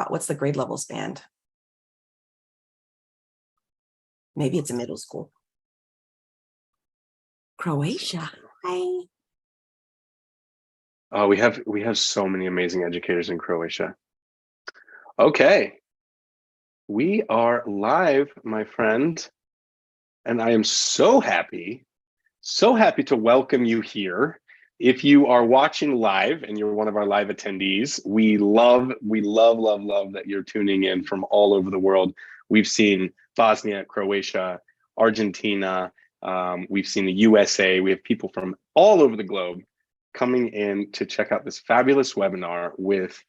What's the grade level span? Maybe it's a middle school. Croatia. Hi. Oh, we have so many amazing educators in Croatia. Okay, we are live, my friend, and I am so happy to welcome you here. If you are watching live and you're one of our live attendees, we love that you're tuning in from all over the world. We've seen Bosnia, Croatia, Argentina, we've seen the USA. We have people from all over the globe coming in to check out this fabulous webinar with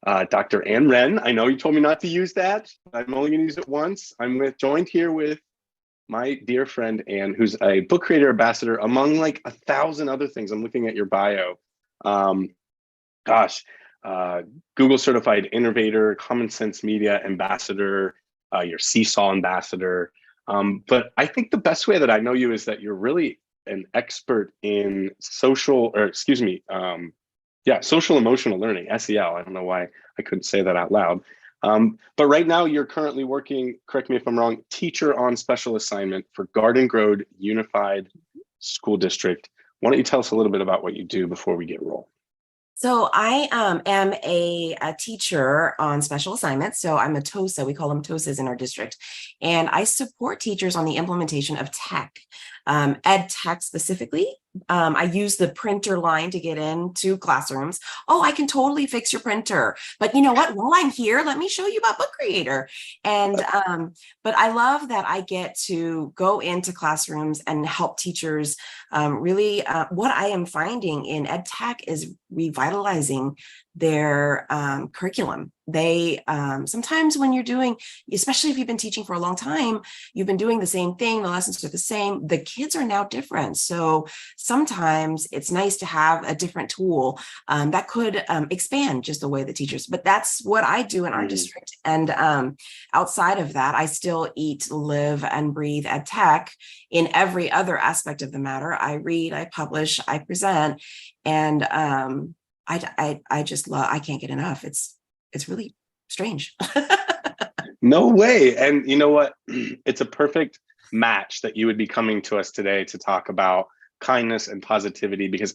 Dr. Hue-An Wren. I know you told me not to use that. I'm only going to use it once. Joined here with my dear friend Anne, who's a book creator ambassador among like 1,000 other things. I'm looking at your bio. Um, gosh, Google certified innovator, Common Sense Media ambassador, your Seesaw ambassador. But I think the best way that I know you is that you're really an expert in social emotional learning, SEL. I don't know why I couldn't say that out loud. But right now you're currently working, correct me if I'm wrong, teacher on special assignment for Garden Grove Unified School District. Why don't you tell us a little bit about what you do before we get rolling? So I am a teacher on special assignments. So I'm a TOSA. We call them TOSAs in our district. And I support teachers on the implementation of tech, ed tech specifically. I use the printer line to get into classrooms. Oh, I can totally fix your printer. But you know what? While I'm here, let me show you about Book Creator. And but I love that I get to go into classrooms and help teachers really. What I am finding in ed tech is revitalizing their curriculum. They sometimes when you're doing, especially if you've been teaching for a long time, you've been doing the same thing, the lessons are the same, the kids are now different. So sometimes it's nice to have a different tool that could expand just the way the teachers, but that's what I do in our district. And outside of that, I still eat, live, and breathe ed tech in every other aspect of the matter. I read, I publish, I present, and I just love, I can't get enough. It's really strange. No way. And you know what? It's a perfect match that you would be coming to us today to talk about kindness and positivity, because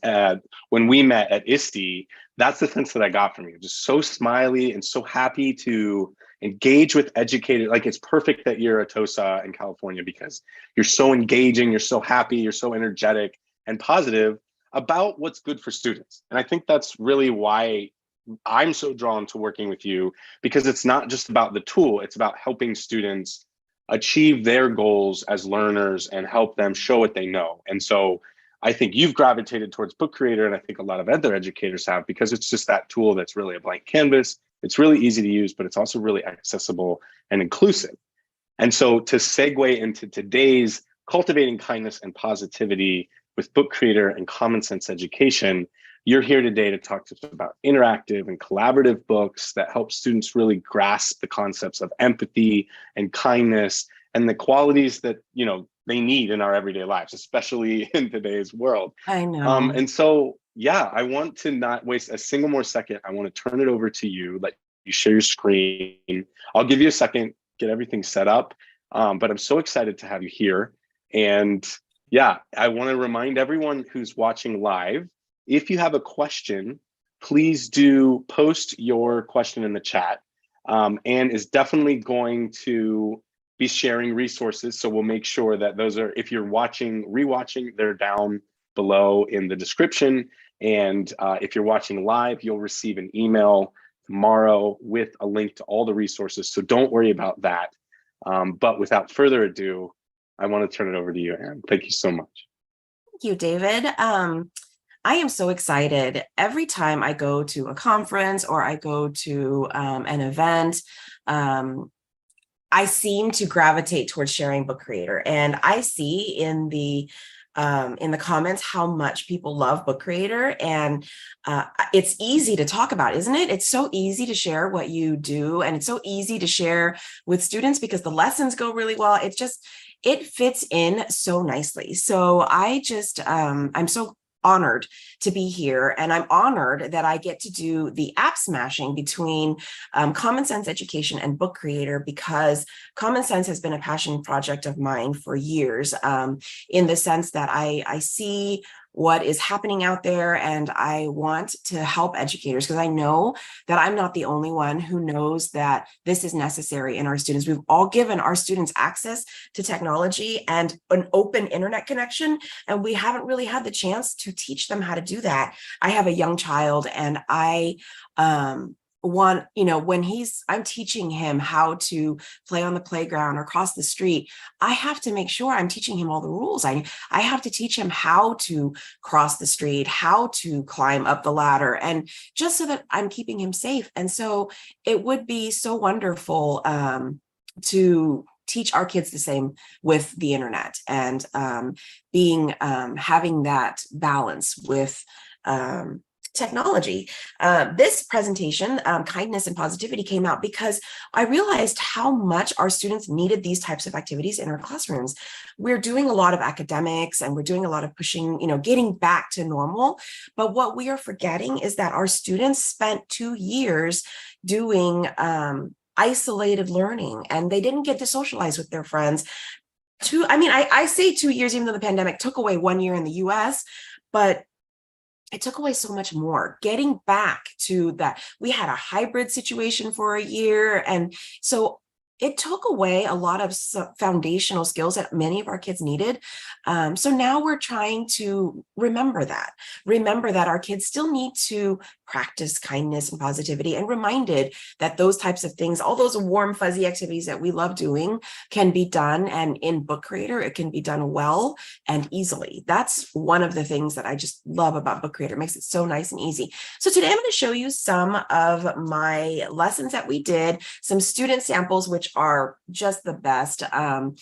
when we met at ISTE, that's the sense that I got from you. Just so smiley and so happy to engage with educators. Like, it's perfect that you're a TOSA in California because you're so engaging, you're so happy, you're so energetic and positive about what's good for students. And I think that's really why I'm so drawn to working with you, because it's not just about the tool, it's about helping students achieve their goals as learners and help them show what they know. And so I think you've gravitated towards Book Creator, and I think a lot of other educators have, because it's just that tool that's really a blank canvas. It's really easy to use, but it's also really accessible and inclusive. And so to segue into today's Cultivating Kindness and Positivity with Book Creator and Common Sense Education, you're here today to talk to us about interactive and collaborative books that help students really grasp the concepts of empathy and kindness and the qualities that, you know, they need in our everyday lives, especially in today's world. I know. And so, yeah, I want to not waste a single more second. I want to turn it over to you, let you share your screen. I'll give you a second, get everything set up. But I'm so excited to have you here. And yeah, I want to remind everyone who's watching live, if you have a question, please do post your question in the chat. Anne is definitely going to be sharing resources. So we'll make sure that those are, if you're rewatching, they're down below in the description. And if you're watching live, you'll receive an email tomorrow with a link to all the resources. So don't worry about that. But without further ado, I want to turn it over to you, Anne. Thank you so much. Thank you, David. I am so excited every time I go to a conference or I go to an event. I seem to gravitate towards sharing Book Creator, and I see in the comments how much people love Book Creator, and it's easy to talk about, isn't it? It's so easy to share what you do, and it's so easy to share with students because the lessons go really well. It fits in so nicely. So I just I'm so honored to be here, and I'm honored that I get to do the app smashing between Common Sense Education and Book Creator, because Common Sense has been a passion project of mine for years, in the sense that I see what is happening out there, and I want to help educators because I know that I'm not the only one who knows that this is necessary in our students. We've all given our students access to technology and an open internet connection, and we haven't really had the chance to teach them how to do that. I have a young child, and I want, when I'm teaching him how to play on the playground or cross the street, I have to make sure I'm teaching him all the rules. I have to teach him how to cross the street, how to climb up the ladder, and just so that I'm keeping him safe. And so it would be so wonderful to teach our kids the same with the internet, and having that balance with technology. This presentation, Kindness and Positivity, came out because I realized how much our students needed these types of activities in our classrooms. We're doing a lot of academics, and we're doing a lot of pushing, getting back to normal. But what we are forgetting is that our students spent 2 years doing isolated learning, and they didn't get to socialize with their friends. I say 2 years, even though the pandemic took away 1 year in the US, but it took away so much more. Getting back to that, we had a hybrid situation for a year. And so it took away a lot of foundational skills that many of our kids needed. So now we're trying to remember that our kids still need to practice kindness and positivity, and reminded that those types of things, all those warm, fuzzy activities that we love doing, can be done. And in Book Creator, it can be done well and easily. That's one of the things that I just love about Book Creator. It makes it so nice and easy. So today I'm going to show you some of my lessons that we did, some student samples, which are just the best, and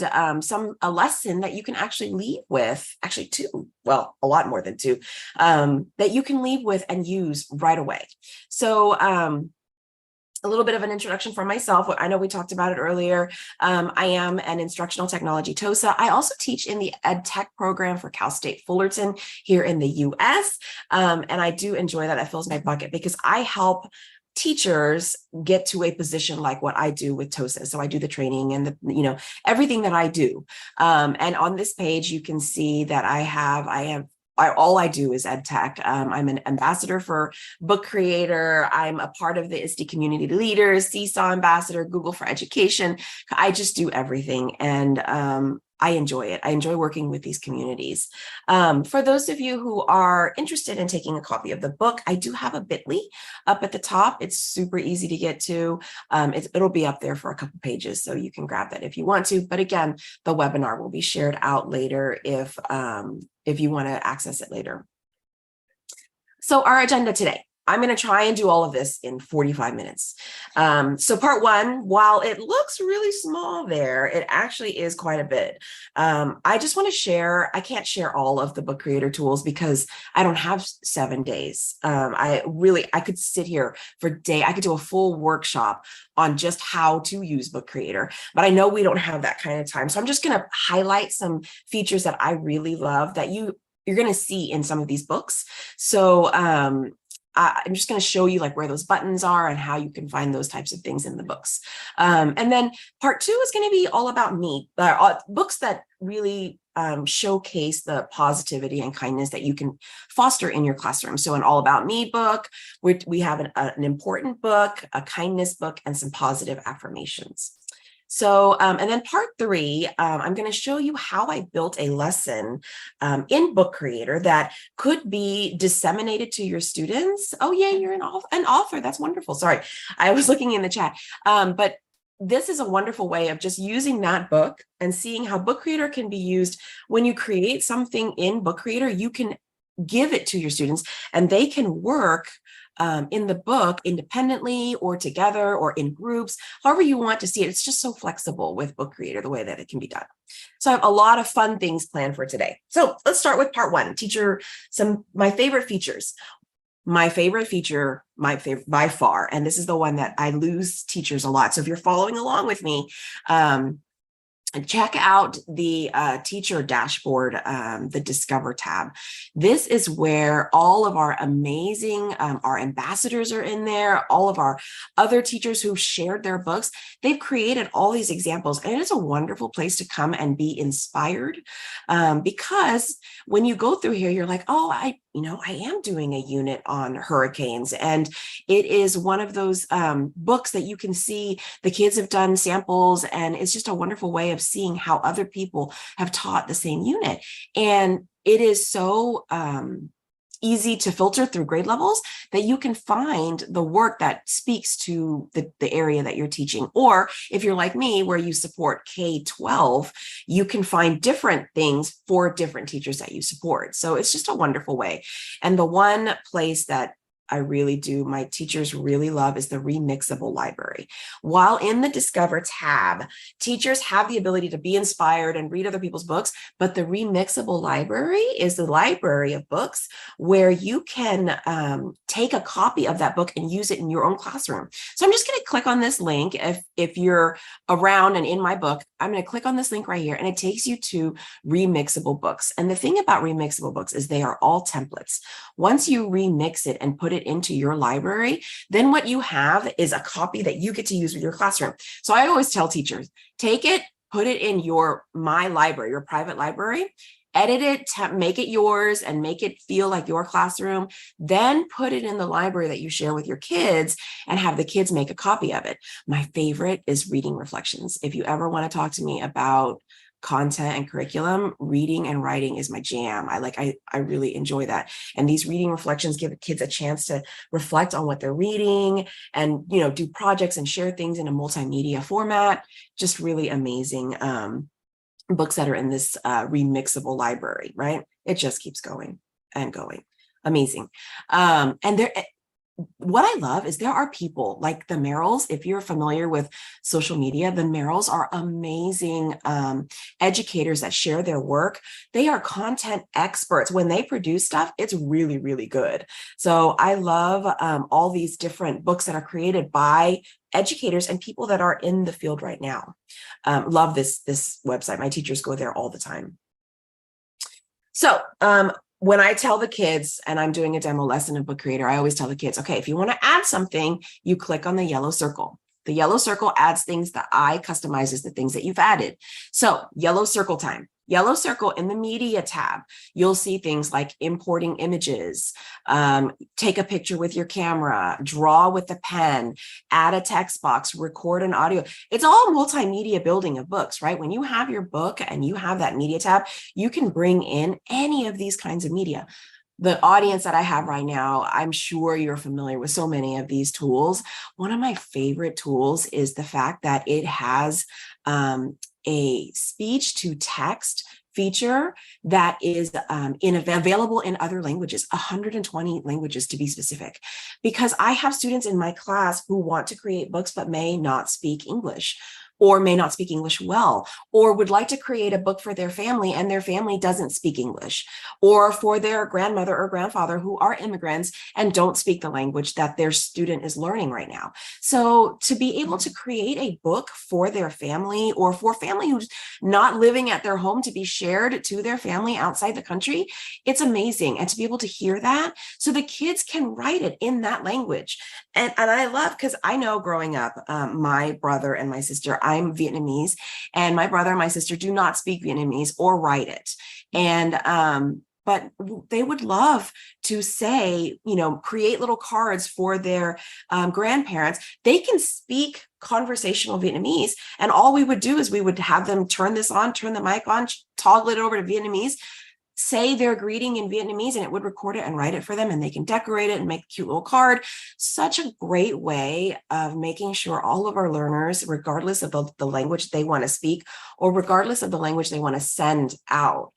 a lesson that you can actually leave with, actually two, well, a lot more than two, that you can leave with and use right away. So a little bit of an introduction for myself. I know we talked about it earlier. I am an instructional technology TOSA. I also teach in the Ed Tech program for Cal State Fullerton here in the US. And I do enjoy that. That fills my bucket because I help teachers get to a position like what I do with TOSA. So I do the training and everything that I do. And on this page, you can see that all I do is ed tech. I'm an ambassador for Book Creator. I'm a part of the ISTE community leaders, Seesaw ambassador, Google for Education. I just do everything. And I enjoy it. I enjoy working with these communities. For those of you who are interested in taking a copy of the book, I do have a bit.ly up at the top. It's super easy to get to. It'll be up there for a couple pages, so you can grab that if you want to. But again, the webinar will be shared out later if you want to access it later. So our agenda today. I'm going to try and do all of this in 45 minutes. So part one, while it looks really small there, it actually is quite a bit. I just want to share, I can't share all of the Book Creator tools because I don't have 7 days. I could sit here for days. I could do a full workshop on just how to use Book Creator, but I know we don't have that kind of time. So I'm just going to highlight some features that I really love that you're going to see in some of these books. So I'm just going to show you like where those buttons are and how you can find those types of things in the books. And then part two is going to be all about me, books that really showcase the positivity and kindness that you can foster in your classroom. So an All About Me book, we have an important book, a kindness book, and some positive affirmations. So, and then part three, I'm going to show you how I built a lesson in Book Creator that could be disseminated to your students. Oh yeah, you're an author. That's wonderful. Sorry, I was looking in the chat. But this is a wonderful way of just using that book and seeing how Book Creator can be used. When you create something in Book Creator, you can give it to your students and they can work in the book independently or together or in groups, however you want to see it. It's just so flexible with Book Creator, the way that it can be done. So I have a lot of fun things planned for today. So let's start with part one, my favorite features. My favorite feature, by far, and this is the one that I lose teachers a lot. So if you're following along with me, check out the teacher dashboard, the Discover tab. This is where all of our amazing, our ambassadors are in there, all of our other teachers who've shared their books. They've created all these examples, and it is a wonderful place to come and be inspired, because when you go through here, you're like, oh, I am doing a unit on hurricanes. And it is one of those books that you can see the kids have done samples, and it's just a wonderful way of seeing how other people have taught the same unit. And it is so easy to filter through grade levels that you can find the work that speaks to the area that you're teaching. Or if you're like me, where you support K-12, you can find different things for different teachers that you support. So it's just a wonderful way. And the one place that my teachers really love is the remixable library. While in the Discover tab, teachers have the ability to be inspired and read other people's books, but the remixable library is the library of books where you can take a copy of that book and use it in your own classroom. So I'm just going to click on this link. If you're around and in my book, I'm going to click on this link right here, and it takes you to remixable books. And the thing about remixable books is they are all templates. Once you remix it and put it into your library, then what you have is a copy that you get to use with your classroom. So I always tell teachers, take it, put it in my library, your private library, edit it, make it yours and make it feel like your classroom, then put it in the library that you share with your kids and have the kids make a copy of it. My favorite is reading reflections. If you ever want to talk to me about content and curriculum, reading and writing is my jam. I really enjoy that. And these reading reflections give kids a chance to reflect on what they're reading and, do projects and share things in a multimedia format. Just really amazing books that are in this remixable library, right? It just keeps going and going. Amazing. What I love is there are people like the Merrills. If you're familiar with social media, the Merrills are amazing educators that share their work. They are content experts. When they produce stuff, it's really, really good. So I love all these different books that are created by educators and people that are in the field right now. Love this website. My teachers go there all the time. So when I tell the kids, and I'm doing a demo lesson in Book Creator, I always tell the kids, okay, if you want to add something, you click on the yellow circle. The yellow circle adds things, the I customizes the things that you've added. So yellow circle time. Yellow circle in the media tab, you'll see things like importing images, take a picture with your camera, draw with a pen, add a text box, record an audio. It's all multimedia building of books, right? When you have your book and you have that media tab, you can bring in any of these kinds of media. The audience that I have right now, I'm sure you're familiar with so many of these tools. One of my favorite tools is the fact that it has a speech to text feature that is available in other languages, 120 languages to be specific, because I have students in my class who want to create books but may not speak English, or may not speak English well, or would like to create a book for their family and their family doesn't speak English, or for their grandmother or grandfather who are immigrants and don't speak the language that their student is learning right now. So to be able to create a book for their family, or for family who's not living at their home, to be shared to their family outside the country, it's amazing. And to be able to hear that so the kids can write it in that language. And I love, because I know growing up, my brother and my sister, I'm Vietnamese, and my brother and my sister do not speak Vietnamese or write it. And but they would love to say, create little cards for their grandparents. They can speak conversational Vietnamese, and all we would do is we would have them turn this on, turn the mic on, toggle it over to Vietnamese, say their greeting in Vietnamese, and it would record it and write it for them, and they can decorate it and make a cute little card. Such a great way of making sure all of our learners, regardless of the language they want to speak, or regardless of the language they want to send out,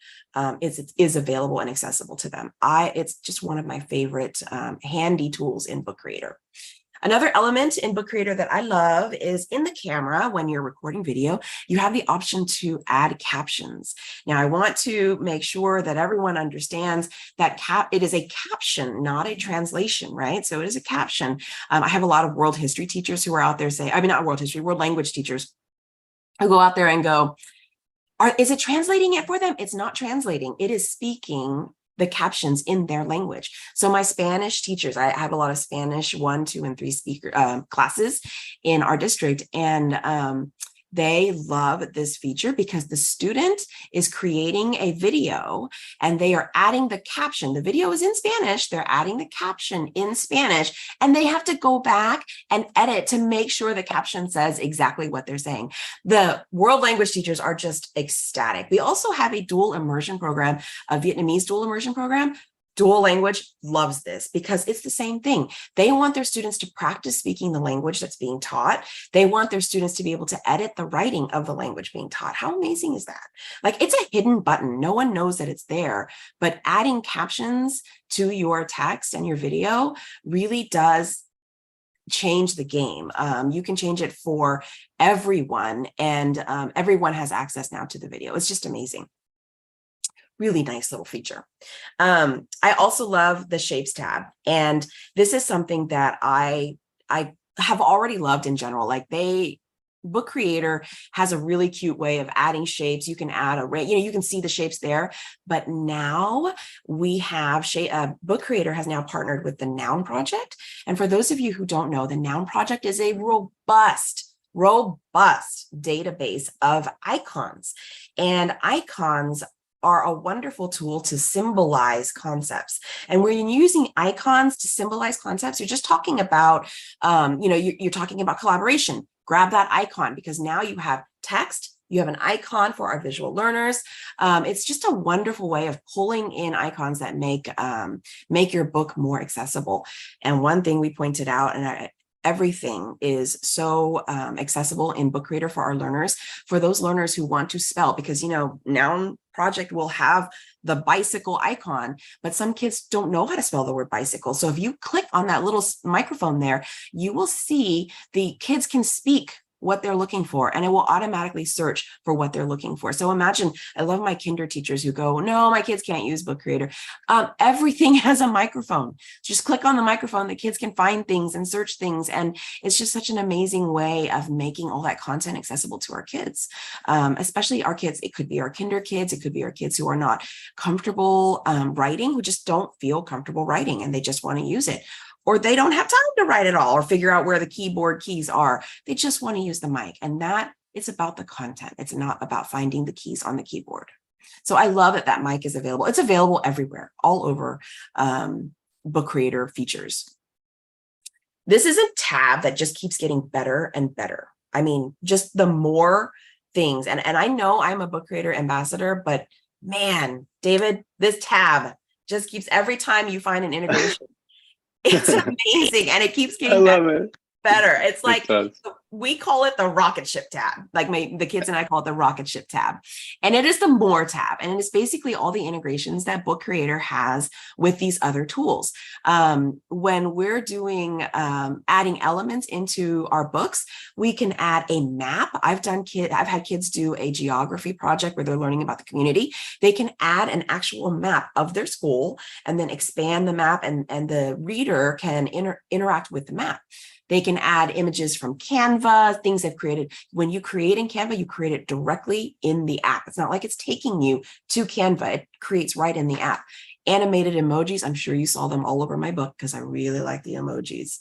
is available and accessible to them. It's just one of my favorite handy tools in Book Creator. Another element in Book Creator that I love is in the camera. When you're recording video, you have the option to add captions. Now, I want to make sure that everyone understands that it is a caption, not a translation, right? So it is a caption. I have a lot of world history teachers who are out there saying, not world history, world language teachers who go out there and go, Is it translating it for them? It's not translating. It is speaking the captions in their language. So my Spanish teachers, I have a lot of Spanish 1, 2, and 3 speaker classes in our district, and they love this feature because the student is creating a video and they are adding the caption. The video is in Spanish. They're adding the caption in Spanish, and they have to go back and edit to make sure the caption says exactly what they're saying. The world language teachers are just ecstatic. We also have a dual immersion program, a Vietnamese dual immersion program. Dual language loves this because it's the same thing. They want their students to practice speaking the language that's being taught. They want their students to be able to edit the writing of the language being taught. How amazing is that? Like, it's a hidden button. No one knows that it's there, but adding captions to your text and your video really does change the game. You can change it for everyone, and everyone has access now to the video. It's just amazing. Really nice little feature. I also love the Shapes tab, and this is something that I have already loved in general. Like, Book Creator has a really cute way of adding shapes. You can add you can see the shapes there, but now we have Book Creator has now partnered with the Noun Project. And for those of you who don't know, the Noun Project is a robust database of icons, and icons are a wonderful tool to symbolize concepts. And when you're using icons to symbolize concepts, you're just talking about, you're talking about collaboration. Grab that icon, because now you have text, you have an icon for our visual learners. It's just a wonderful way of pulling in icons that make your book more accessible. And one thing we pointed out, and everything is so accessible in Book Creator for our learners, for those learners who want to spell, because, Noun Project will have the bicycle icon, but some kids don't know how to spell the word bicycle. So if you click on that little microphone there, you will see the kids can speak what they're looking for, and it will automatically search for what they're looking for. So imagine, I love my kinder teachers who go, no, my kids can't use Book Creator. Everything has a microphone. Just click on the microphone, the kids can find things and search things. And it's just such an amazing way of making all that content accessible to our kids, especially our kids. It could be our kinder kids. It could be our kids who are not comfortable writing, who just don't feel comfortable writing and they just want to use it. Or they don't have time to write it all or figure out where the keyboard keys are. They just want to use the mic. And that it's about the content. It's not about finding the keys on the keyboard. So I love that mic is available. It's available everywhere, all over Book Creator features. This is a tab that just keeps getting better and better. I mean, just the more things. And I know I'm a Book Creator ambassador, but man, David, this tab just keeps, every time you find an integration, it's amazing, and it keeps getting better. It's like, we call it the rocket ship tab. Like the kids and I call it the rocket ship tab. And it is the more tab. And it's basically all the integrations that Book Creator has with these other tools. When we're doing adding elements into our books, we can add a map. I've had kids do a geography project where they're learning about the community. They can add an actual map of their school and then expand the map, and the reader can interact with the map. They can add images from Canva, things they've created. When you create in Canva, you create it directly in the app. It's not like it's taking you to Canva. It creates right in the app. Animated emojis, I'm sure you saw them all over my book because I really like the emojis.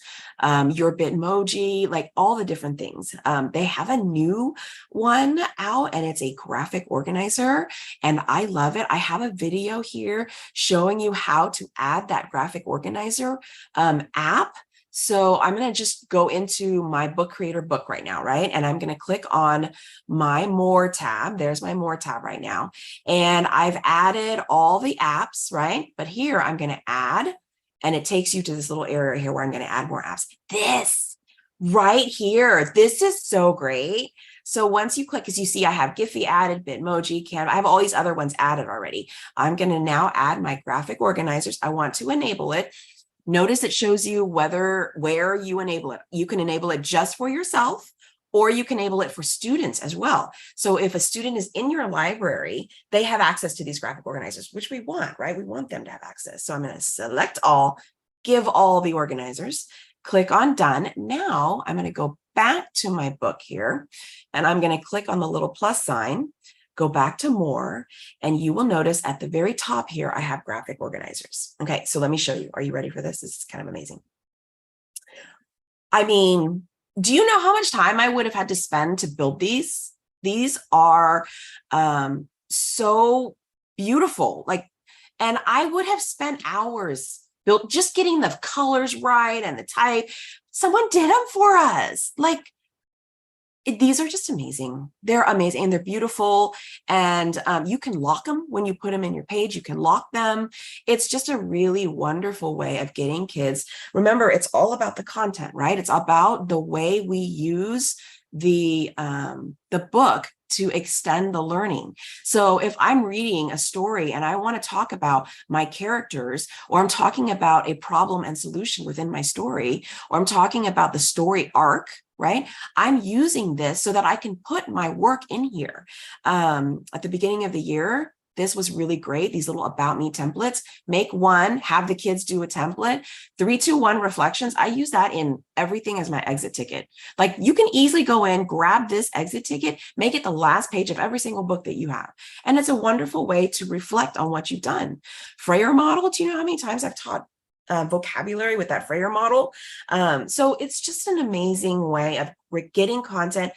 Your Bitmoji, like all the different things. They have a new one out, and it's a graphic organizer, and I love it. I have a video here showing you how to add that graphic organizer app. So I'm going to just go into my Book Creator book right now, right? And I'm going to click on my More tab. There's my More tab right now. And I've added all the apps, right? But here I'm going to add, and it takes you to this little area here where I'm going to add more apps. This right here, this is so great. So once you click, as you see, I have Giphy added, Bitmoji, Canva. I have all these other ones added already. I'm going to now add my graphic organizers. I want to enable it. Notice it shows you where you enable it. You can enable it just for yourself, or you can enable it for students as well. So if a student is in your library, they have access to these graphic organizers, which we want, right? We want them to have access. So I'm going to select all, give all the organizers, click on done. Now I'm going to go back to my book here, and I'm going to click on the little plus sign. go back to more, and you will notice at the very top here, I have graphic organizers. Okay, so let me show you. Are you ready for this? This is kind of amazing. I mean, do you know how much time I would have had to spend to build these? These are so beautiful. Like, and I would have spent hours built just getting the colors right and the type. Someone did them for us. Like, these are just amazing. They're amazing and they're beautiful. And you can lock them when you put them in your page. You can lock them. It's just a really wonderful way of getting kids. Remember, it's all about the content, right? It's about the way we use the book to extend the learning. So if I'm reading a story and I want to talk about my characters, or I'm talking about a problem and solution within my story, or I'm talking about the story arc, right? I'm using this so that I can put my work in here. At the beginning of the year, this was really great. These little about me templates, make one, have the kids do a template, 3, 2, 1 reflections. I use that in everything as my exit ticket. Like, you can easily go in, grab this exit ticket, make it the last page of every single book that you have. And it's a wonderful way to reflect on what you've done. Frayer model, do you know how many times I've taught vocabulary with that Frayer model? So it's just an amazing way of getting content.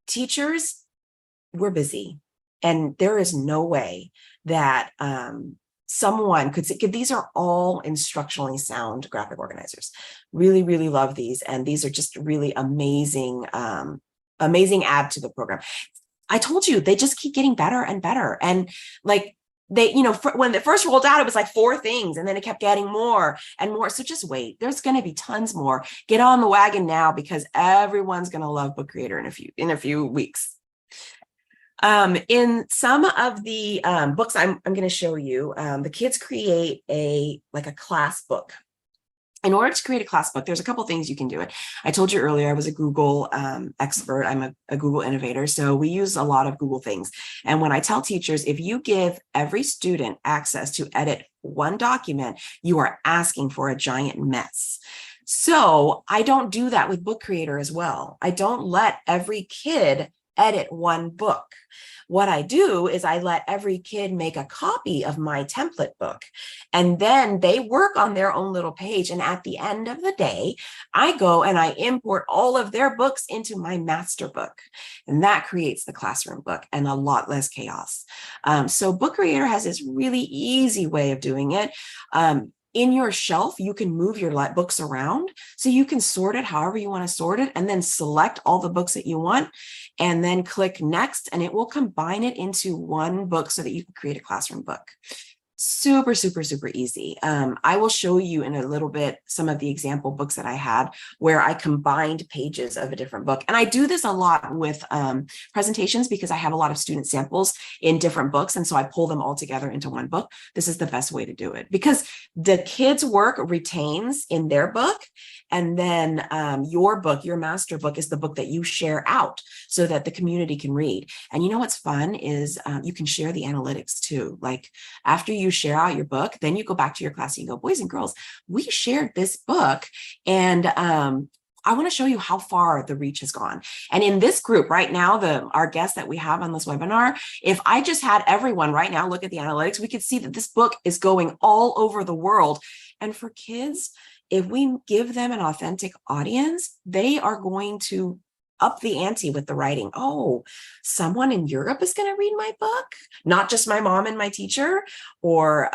Teachers, we're busy, and there is no way that someone could say, these are all instructionally sound graphic organizers. Really, really love these. And these are just really amazing, amazing add to the program. I told you, they just keep getting better and better. And like, they, you know, when it first rolled out, it was like 4 things, and then it kept getting more and more. So just wait, there's going to be tons more. Get on the wagon now, because everyone's going to love Book Creator in a few weeks. In some of the books I'm going to show you, the kids create a class book. In order to create a class book, there's a couple things you can do it. I told you earlier, I was a Google expert. I'm a Google innovator. So we use a lot of Google things. And when I tell teachers, if you give every student access to edit one document, you are asking for a giant mess. So I don't do that with Book Creator as well. I don't let every kid edit one book. What I do is I let every kid make a copy of my template book, and then they work on their own little page. And at the end of the day, I go and I import all of their books into my master book. And that creates the classroom book and a lot less chaos. So Book Creator has this really easy way of doing it. In your shelf, you can move your books around, so you can sort it however you want to sort it, and then select all the books that you want, and then click next, and it will combine it into one book so that you can create a classroom book. Super, super, super easy. I will show you in a little bit some of the example books that I had where I combined pages of a different book. And I do this a lot with presentations, because I have a lot of student samples in different books. And so I pull them all together into one book. This is the best way to do it, because the kids' work retains in their book. And then your book, your master book, is the book that you share out so that the community can read. And you know what's fun is you can share the analytics too. Like, after you share out your book, then you go back to your class and you go, boys and girls, we shared this book, and I want to show you how far the reach has gone. And in this group right now, our guests that we have on this webinar, if I just had everyone right now look at the analytics, we could see that this book is going all over the world. And for kids, if we give them an authentic audience, they are going to up the ante with the writing. Oh, someone in Europe is going to read my book, not just my mom and my teacher, or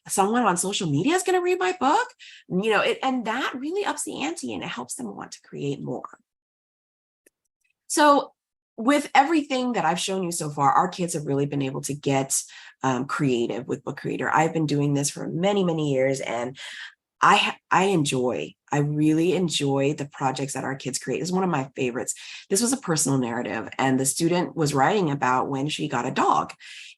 someone on social media is going to read my book. You know, and that really ups the ante, and it helps them want to create more. So with everything that I've shown you so far, our kids have really been able to get creative with Book Creator. I've been doing this for many, many years, and I really enjoy the projects that our kids create. It's one of my favorites. This was a personal narrative, and the student was writing about when she got a dog.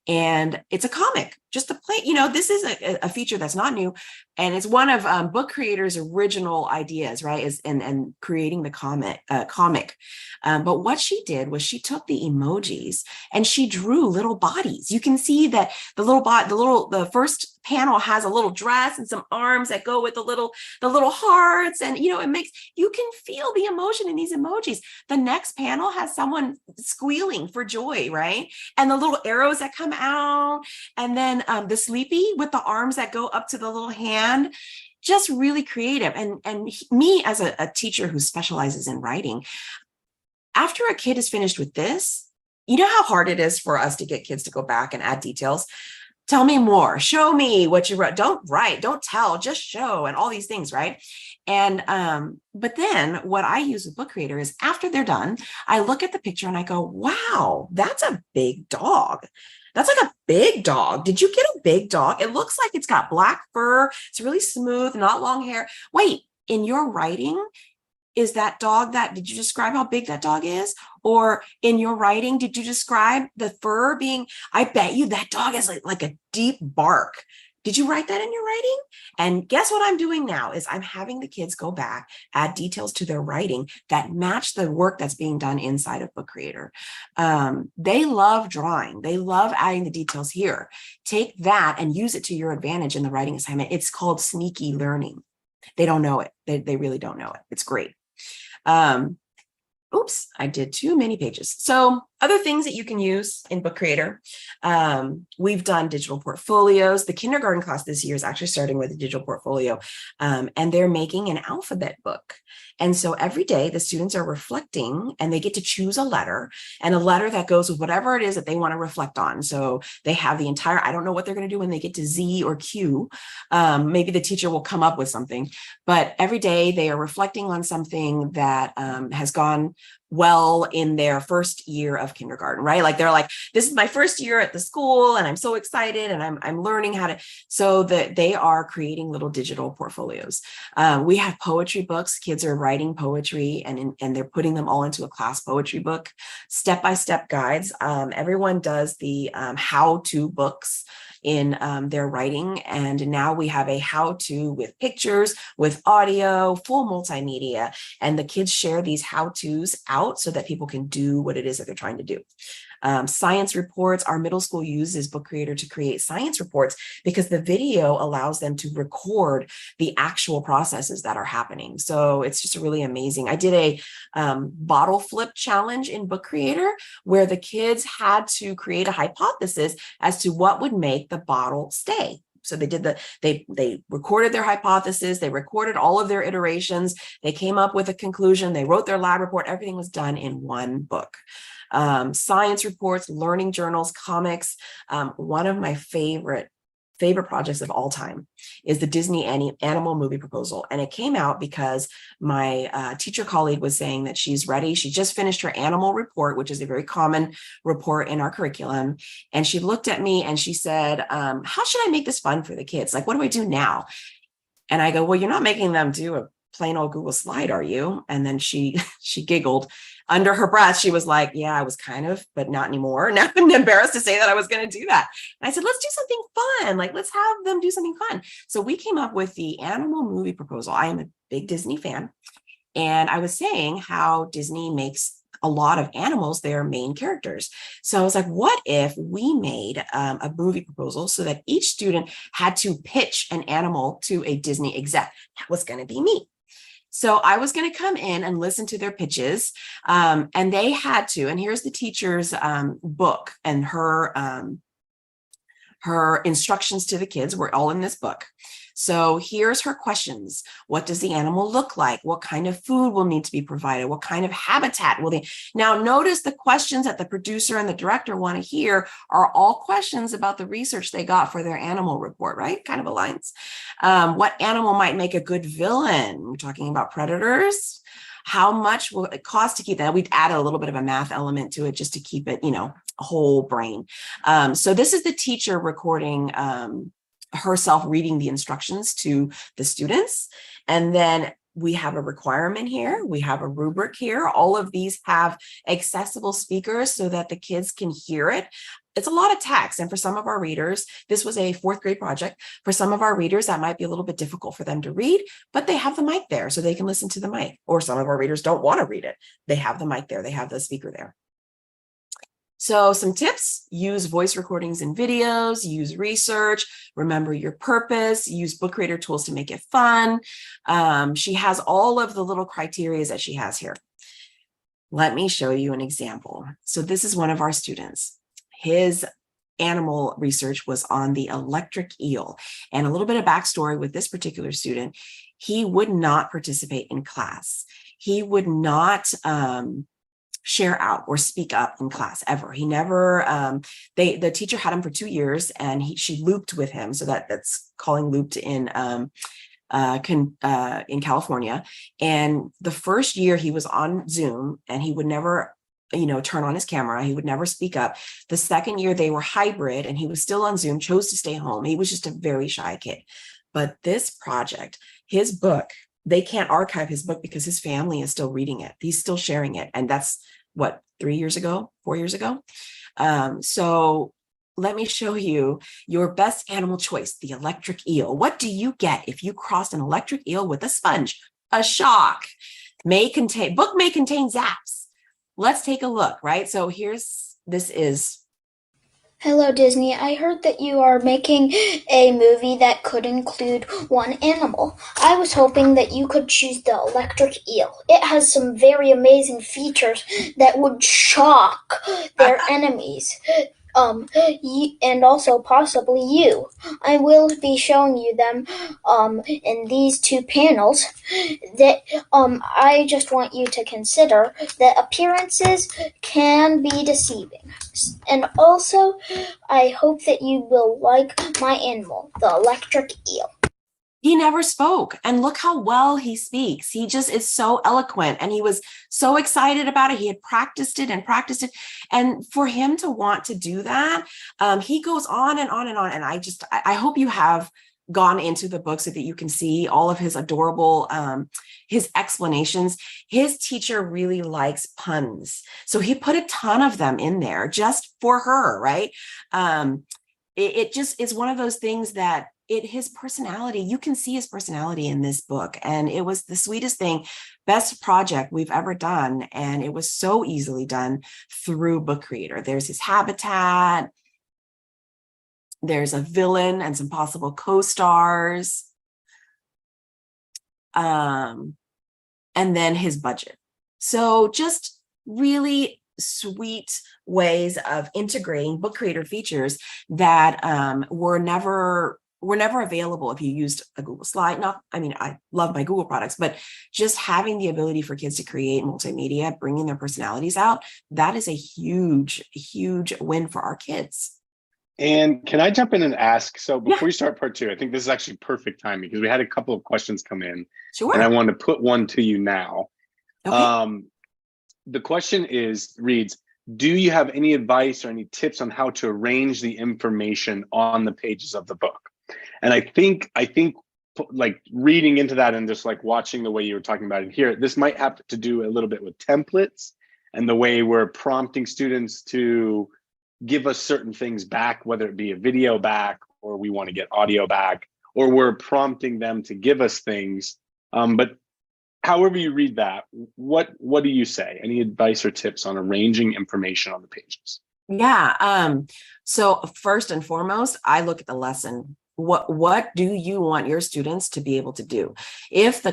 And it's a comic, just a play. This is a feature that's not new, and it's one of Book Creator's original ideas, right? Is and creating the comic. But what she did was she took the emojis and she drew little bodies. You can see that the first panel has a little dress and some arms that go with the little hearts, and you can feel the emotion in these emojis. The next panel has someone squealing for joy, right? And the little arrows that come out, and then the sleepy with the arms that go up to the little hand. Just really creative. And me as a teacher who specializes in writing, after a kid is finished with this, you know how hard it is for us to get kids to go back and add details. Tell me more, show me what you wrote. Don't write, don't tell, just show, and all these things, right? And but then what I use with Book Creator is after they're done, I look at the picture and I go, wow, that's a big dog. That's like a big dog. Did you get a big dog? It looks like it's got black fur. It's really smooth, not long hair. Wait, in your writing, is that dog did you describe how big that dog is? Or in your writing, did you describe the fur being, I bet you that dog has like a deep bark. Did you write that in your writing? And guess what I'm doing now is I'm having the kids go back, add details to their writing that match the work that's being done inside of Book Creator. They love drawing. They love adding the details here. Take that and use it to your advantage in the writing assignment. It's called sneaky learning. They don't know it. They really don't know it. It's great. Oops, I did too many pages. So other things that you can use in Book Creator. We've done digital portfolios. The kindergarten class this year is actually starting with a digital portfolio, and they're making an alphabet book. And so every day the students are reflecting and they get to choose a letter, and a letter that goes with whatever it is that they want to reflect on. So they have the entire, I don't know what they're going to do when they get to Z or Q. Maybe the teacher will come up with something, but every day they are reflecting on something that has gone well in their first year of kindergarten, right? Like they're like, this is my first year at the school and I'm so excited and I'm learning how to, so that they are creating little digital portfolios. We have poetry books. Kids are writing poetry and they're putting them all into a class poetry book, step-by-step guides. Everyone does the how-to books in their writing. And now we have a how-to with pictures, with audio, full multimedia, and the kids share these how-tos out so that people can do what it is that they're trying to do. Science reports, our middle school uses Book Creator to create science reports because the video allows them to record the actual processes that are happening. So it's just really amazing. I did a bottle flip challenge in Book Creator where the kids had to create a hypothesis as to what would make the bottle stay. So they recorded their hypothesis, they recorded all of their iterations, they came up with a conclusion, they wrote their lab report, everything was done in one book. Science reports, learning journals, comics. One of my favorite projects of all time is the Disney animal movie proposal. And it came out because my teacher colleague was saying that she's ready. She just finished her animal report, which is a very common report in our curriculum. And she looked at me and she said, how should I make this fun for the kids? Like, what do I do now? And I go, well, you're not making them do a plain old Google slide, are you? And then she giggled. Under her breath, she was like, yeah, I was kind of, but not anymore. Now I'm embarrassed to say that I was going to do that. And I said, let's do something fun. Like, let's have them do something fun. So we came up with the animal movie proposal. I am a big Disney fan. And I was saying how Disney makes a lot of animals their main characters. So I was like, what if we made a movie proposal so that each student had to pitch an animal to a Disney exec? That was going to be me. So I was going to come in and listen to their pitches, and they had to, and here's the teacher's book, and her instructions to the kids were all in this book. So here's her questions. What does the animal look like? What kind of food will need to be provided? What kind of habitat will they? Now notice the questions that the producer and the director want to hear are all questions about the research they got for their animal report, right? Kind of aligns. What animal might make a good villain? We're talking about predators. How much will it cost to keep that? We'd add a little bit of a math element to it just to keep it, a whole brain. So this is the teacher recording herself reading the instructions to the students. And then we have a requirement here. We have a rubric here. All of these have accessible speakers so that the kids can hear it. it's a lot of text. And for some of our readers, this was a fourth grade project. For some of our readers, that might be a little bit difficult for them to read, but they have the mic there so they can listen to the mic. Or some of our readers don't want to read it. They have the mic there. They have the speaker there. So some tips: use voice recordings and videos, use research, remember your purpose, use book creator tools to make it fun. She has all of the little criteria that she has here. Let me show you an example. So this is one of our students. His animal research was on the electric eel. And a little bit of backstory with this particular student: he would not participate in class. He would not share out or speak up in class ever. He never, the teacher had him for 2 years, and she looped with him. So that's calling looped in California. And the first year he was on Zoom, and he would never, turn on his camera. He would never speak up. The second year they were hybrid, and he was still on Zoom, chose to stay home. He was just a very shy kid. But this project, his book, they can't archive his book because his family is still reading it. He's still sharing it. And that's what, 4 years ago? So let me show you your best animal choice, the electric eel. What do you get if you crossed an electric eel with a sponge? A shock. Book may contain zaps. Let's take a look, right? So this is. Hello, Disney. I heard that you are making a movie that could include one animal. I was hoping that you could choose the electric eel. It has some very amazing features that would shock their enemies. And also possibly you. I will be showing you them in these 2 panels. That I just want you to consider that appearances can be deceiving. And also, I hope that you will like my animal, the electric eel. He never spoke, and look how well he speaks. He just is so eloquent, and he was so excited about it. He had practiced it. And for him to want to do that, he goes on and on and on. And I hope you have gone into the book so that you can see all of his adorable, his explanations. His teacher really likes puns. So he put a ton of them in there just for her, right? It just is one of those things that his personality, you can see his personality in this book. And it was the sweetest thing, best project we've ever done. And it was so easily done through Book Creator. There's his habitat. There's a villain and some possible co-stars. And then his budget. So just really sweet ways of integrating Book Creator features that were never available if you used a Google slide. I love my Google products, but just having the ability for kids to create multimedia, bringing their personalities out, that is a huge, huge win for our kids. And can I jump in and ask, so before you start part 2, I think this is actually perfect timing because we had a couple of questions come in. Sure. And I want to put one to you now. Okay. The question reads, do you have any advice or any tips on how to arrange the information on the pages of the book? And I think like reading into that and just like watching the way you were talking about it here, this might have to do a little bit with templates and the way we're prompting students to give us certain things back, whether it be a video back or we want to get audio back, or we're prompting them to give us things. But however you read that, what do you say? Any advice or tips on arranging information on the pages? Yeah. So first and foremost, I look at the lesson. What do you want your students to be able to do? If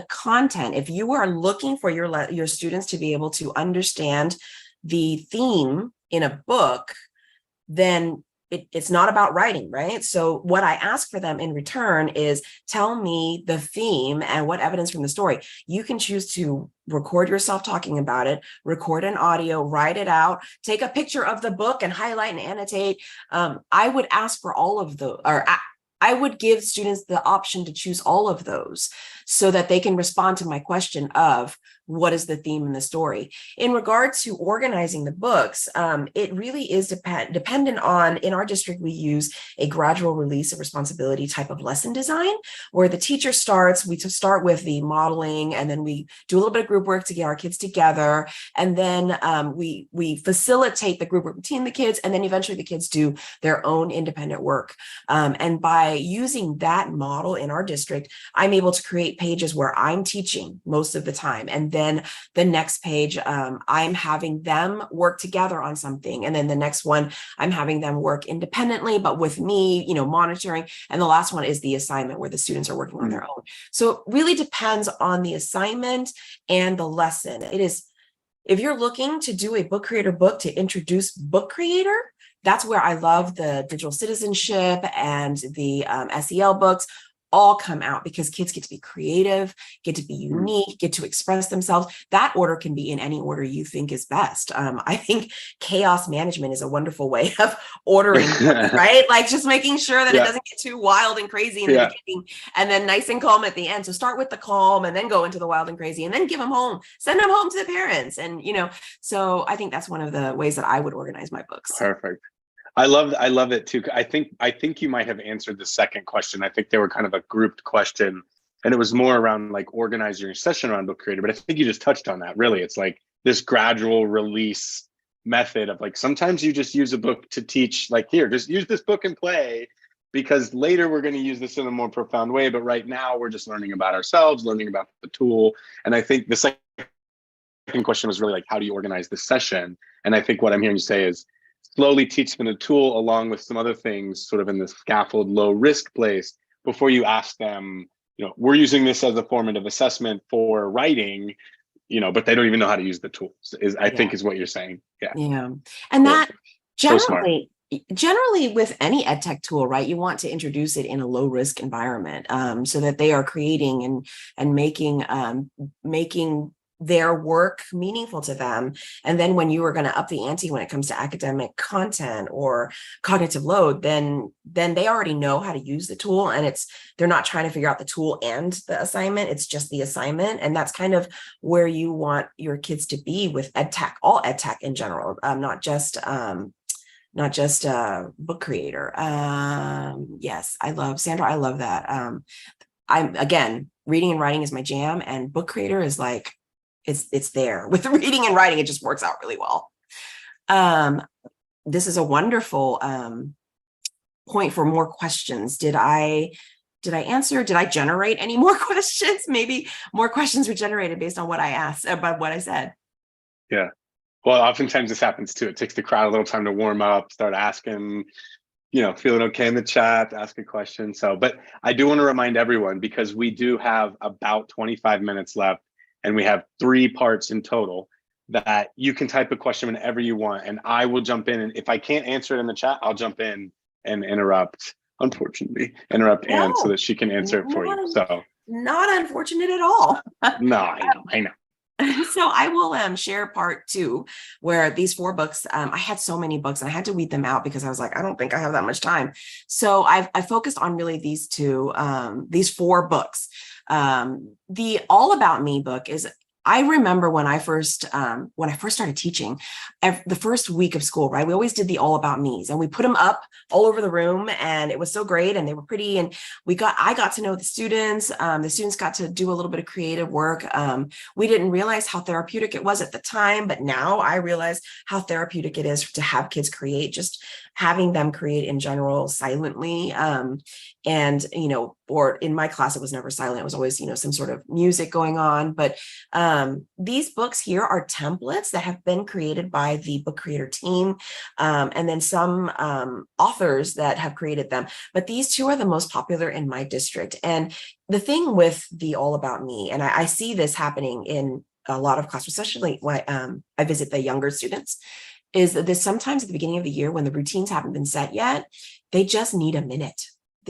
you are looking for your students to be able to understand the theme in a book, then it's not about writing, right? So what I ask for them in return is, tell me the theme and what evidence from the story. You can choose to record yourself talking about it, record an audio, write it out, take a picture of the book and highlight and annotate. I would ask for all of I would give students the option to choose all of those. so that they can respond to my question of what is the theme in the story. In regards to organizing the books, it really is dependent on, in our district, we use a gradual release of responsibility type of lesson design, where the teacher starts, we start with the modeling, and then we do a little bit of group work to get our kids together. And then we facilitate the group work between the kids, and then eventually the kids do their own independent work. And by using that model in our district, I'm able to create pages where I'm teaching most of the time. And then the next page, I'm having them work together on something. And then the next one, I'm having them work independently, but with me, monitoring. And the last one is the assignment, where the students are working on their own. So it really depends on the assignment and the lesson. It is, if you're looking to do a book creator book to introduce book creator, that's where I love the digital citizenship and the SEL books all come out, because kids get to be creative, get to be unique, get to express themselves. That order can be in any order you think is best. I think chaos management is a wonderful way of ordering, right? Like just making sure that it doesn't get too wild and crazy in the beginning, and then nice and calm at the end. So start with the calm and then go into the wild and crazy, and then give them home, send them home to the parents. And, so I think that's one of the ways that I would organize my books. Perfect. I love it too. I think you might have answered the second question. I think they were kind of a grouped question, and it was more around like organizing your session around book creator. But I think you just touched on that. Really, it's like this gradual release method of like, sometimes you just use a book to teach, like, here, just use this book and play, because later we're going to use this in a more profound way. But right now we're just learning about ourselves, learning about the tool. And I think the second question was really like, how do you organize this session? And I think what I'm hearing you say is, slowly teach them the tool along with some other things sort of in the scaffold low risk place before you ask them, we're using this as a formative assessment for writing, but they don't even know how to use the tools, I think is what you're saying. Yeah. And cool. that generally with any ed tech tool, right, you want to introduce it in a low risk environment, so that they are creating and making their work meaningful to them. And then when you are going to up the ante when it comes to academic content or cognitive load, then they already know how to use the tool, and they're not trying to figure out the tool and the assignment. It's just the assignment. And that's kind of where you want your kids to be with ed tech, all ed tech in general, not just book creator. Yes, I love Sandra. I love that. I'm, again, reading and writing is my jam, and book creator is like, it's there. With the reading and writing, it just works out really well. This is a wonderful point for more questions. Did I answer? Did I generate any more questions? Maybe more questions were generated based on what I asked, about what I said. Yeah. Well, oftentimes this happens too. It takes the crowd a little time to warm up, start asking, feeling okay in the chat, ask a question. So, but I do want to remind everyone, because we do have about 25 minutes left, and we have 3 parts in total, that you can type a question whenever you want, and I will jump in. And if I can't answer it in the chat, I'll jump in and interrupt Anne so that she can answer it for you. So not unfortunate at all. No, I know. So I will share part 2, where these 4 books, I had so many books and I had to weed them out because I was like, I don't think I have that much time. So I focused on really these 4 books. The All About Me book is, I remember when I first started teaching, the first week of school, right? We always did the All About Me's, and we put them up all over the room, and it was so great, and they were pretty, and I got to know the students. The students got to do a little bit of creative work. We didn't realize how therapeutic it was at the time, but now I realize how therapeutic it is to have kids create, just having them create in general silently. And, or in my class, it was never silent. It was always, some sort of music going on. But these books here are templates that have been created by the book creator team, and then some authors that have created them. But these 2 are the most popular in my district. And the thing with the All About Me, and I see this happening in a lot of classrooms, especially when I visit the younger students, is that this sometimes at the beginning of the year when the routines haven't been set yet, they just need a minute.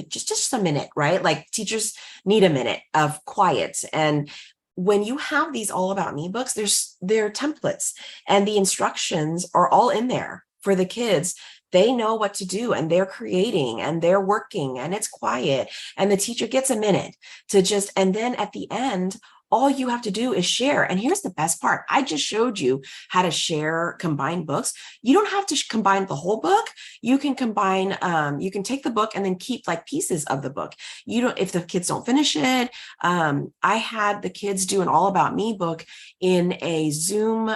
Just a minute, right? Like teachers need a minute of quiet. And when you have these All About Me books, they're templates, and the instructions are all in there for the kids they know what to do, and they're creating and they're working, and it's quiet, and the teacher gets a minute to just, and then at the end, all you have to do is share. And here's the best part. I just showed you how to share combined books. You don't have to combine the whole book. You can combine, you can take the book and then keep like pieces of the book. You don't, if the kids don't finish it. I had the kids do an All About Me book in a Zoom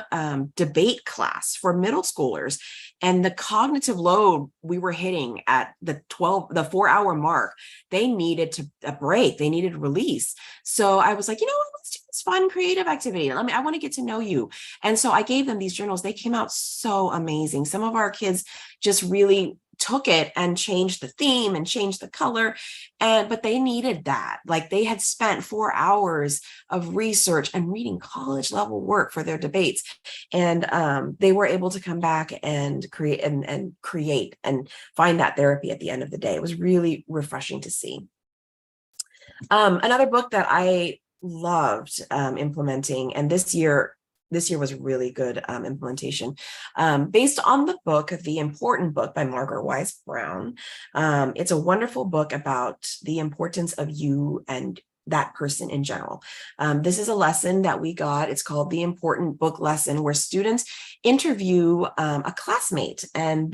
debate class for middle schoolers. And the cognitive load we were hitting at the 4-hour mark, they needed a break. They needed release. So I was like, you know what, let's do this fun, creative activity. I want to get to know you. And so I gave them these journals. They came out so amazing. Some of our kids just really took it and changed the theme and changed the color. But they needed that. Like, they had spent 4 hours of research and reading college level work for their debates. And they were able to come back and create and find that therapy at the end of the day. It was really refreshing to see. Another book that I loved implementing, and this year was really good implementation, based on the book, The Important Book by Margaret Wise Brown. It's a wonderful book about the importance of you and that person in general. This is a lesson that we got. It's called The Important Book Lesson, where students interview a classmate, and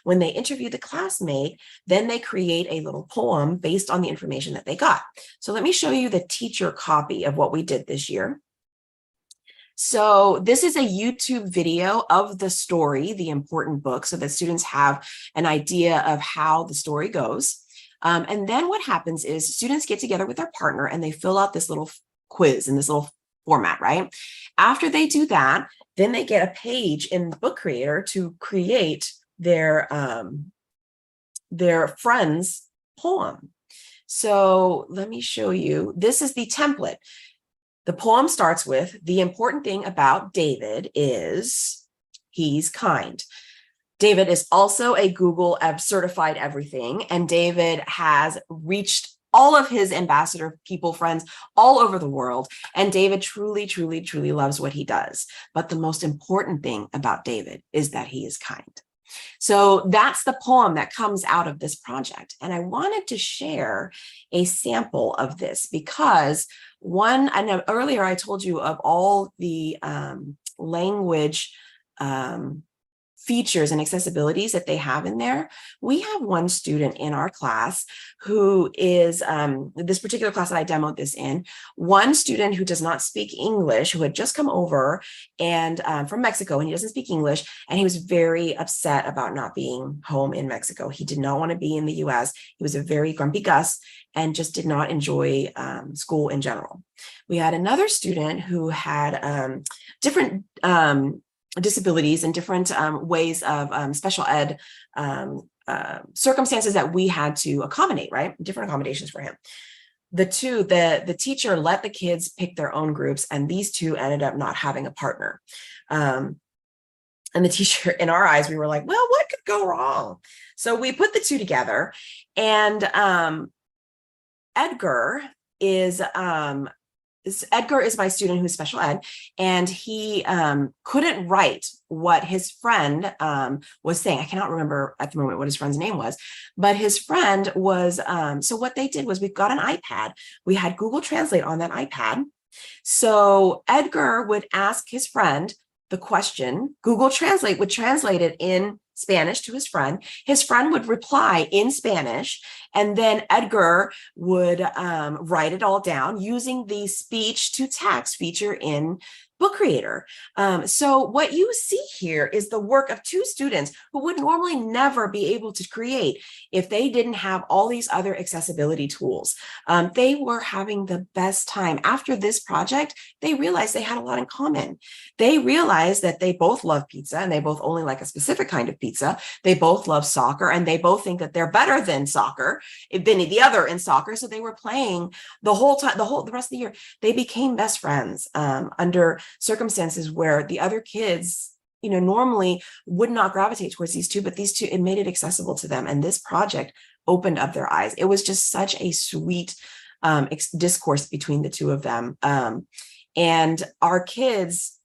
when they interview the classmate, then they create a little poem based on the information that they got. So let me show you the teacher copy of what we did this year. So this is a YouTube video of the story, The Important Book, so that students have an idea of how the story goes. And then what happens is students get together with their partner and they fill out this little quiz in this little format, right? After they do that, then they get a page in the book creator to create their friend's poem. So let me show you. This is the template. The poem starts with, the important thing about David is he's kind. David is also a Google certified everything, and David has reached all of his ambassador people friends all over the world. And David truly, truly, truly loves what he does. But the most important thing about David is that he is kind. So that's the poem that comes out of this project. And I wanted to share a sample of this because I know earlier I told you of all the language features and accessibilities that they have in there. We have one student in our class who is, this particular class that I demoed this in, one student who does not speak English, who had just come over and from Mexico, and he doesn't speak English, and he was very upset about not being home in Mexico. He did not want to be in the US. He was a very grumpy Gus and just did not enjoy school in general. We had another student who had different disabilities and different ways of special ed circumstances that we had to accommodate, right? Different accommodations for him. The teacher let the kids pick their own groups, and these two ended up not having a partner. And the teacher, in our eyes, we were like, well, what could go wrong? So we put the two together, and Edgar is my student who's special ed, and he couldn't write what his friend was saying. I cannot remember at the moment what his friend's name was, but his friend was, so what they did was we got an iPad. We had Google Translate on that iPad. So Edgar would ask his friend the question, Google Translate would translate it in Spanish to his friend. His friend would reply in Spanish, and then Edgar would write it all down using the speech to text feature in Book Creator. So what you see here is the work of two students who would normally never be able to create if they didn't have all these other accessibility tools. They were having the best time. After this project, they realized they had a lot in common. They realized that they both love pizza, and they both only like a specific kind of pizza. They both love soccer, and they both think that they're better than the other in soccer. So they were playing the whole time, the rest of the year. They became best friends under circumstances where the other kids, normally would not gravitate towards these two, but these two, it made it accessible to them. And this project opened up their eyes. It was just such a sweet discourse between the two of them. And our kids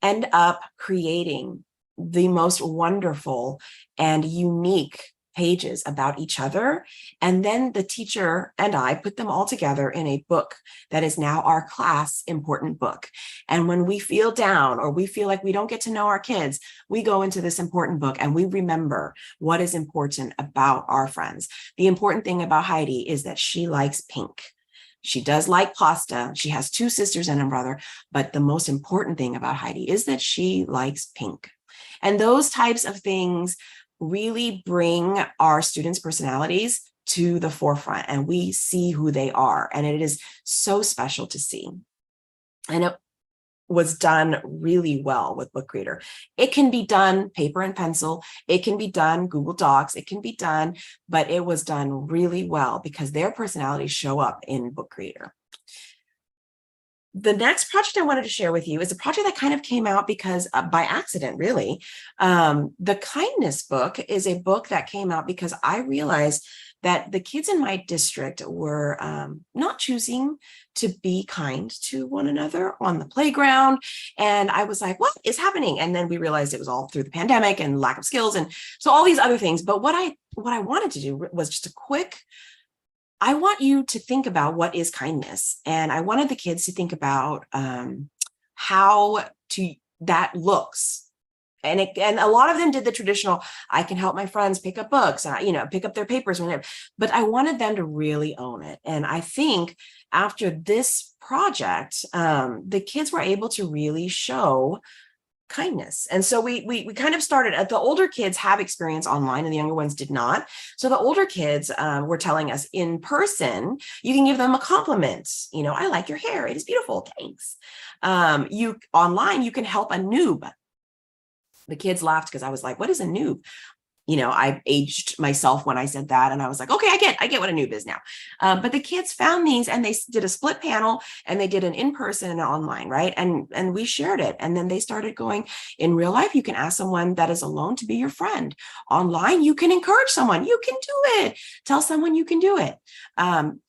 end up creating the most wonderful and unique pages about each other. And then the teacher and I put them all together in a book that is now our class important book. And when we feel down or we feel like we don't get to know our kids, we go into this important book and we remember what is important about our friends. The important thing about Heidi is that she likes pink. She does like pasta. She has 2 sisters and a brother, but the most important thing about Heidi is that she likes pink. And those types of things really bring our students' personalities to the forefront, and we see who they are. And it is so special to see. And it was done really well with Book Creator. It can be done paper and pencil. It can be done Google Docs. It can be done, but it was done really well because their personalities show up in Book Creator. The next project I wanted to share with you is a project that kind of came out because by accident, really. The Kindness book is a book that came out because I realized that the kids in my district were not choosing to be kind to one another on the playground. And I was like, what is happening? And then we realized it was all through the pandemic and lack of skills and so all these other things. But what I wanted to do was just a quick, I want you to think about what is kindness. And I wanted the kids to think about how that looks. And a lot of them did the traditional, I can help my friends pick up books, pick up their papers, whenever. But I wanted them to really own it. And I think after this project, the kids were able to really show kindness. And so we kind of started the older kids have experience online and the younger ones did not. So the older kids were telling us in person, you can give them a compliment. I like your hair. It is beautiful. Thanks. Online, you can help a noob. The kids laughed because I was like, what is a noob? I aged myself when I said that. And I was like, okay, I get what a noob is now. But the kids found these and they did a split panel and they did an in-person and online, right? And we shared it. And then they started going, in real life, you can ask someone that is alone to be your friend. Online, you can encourage someone. You can do it. Tell someone you can do it.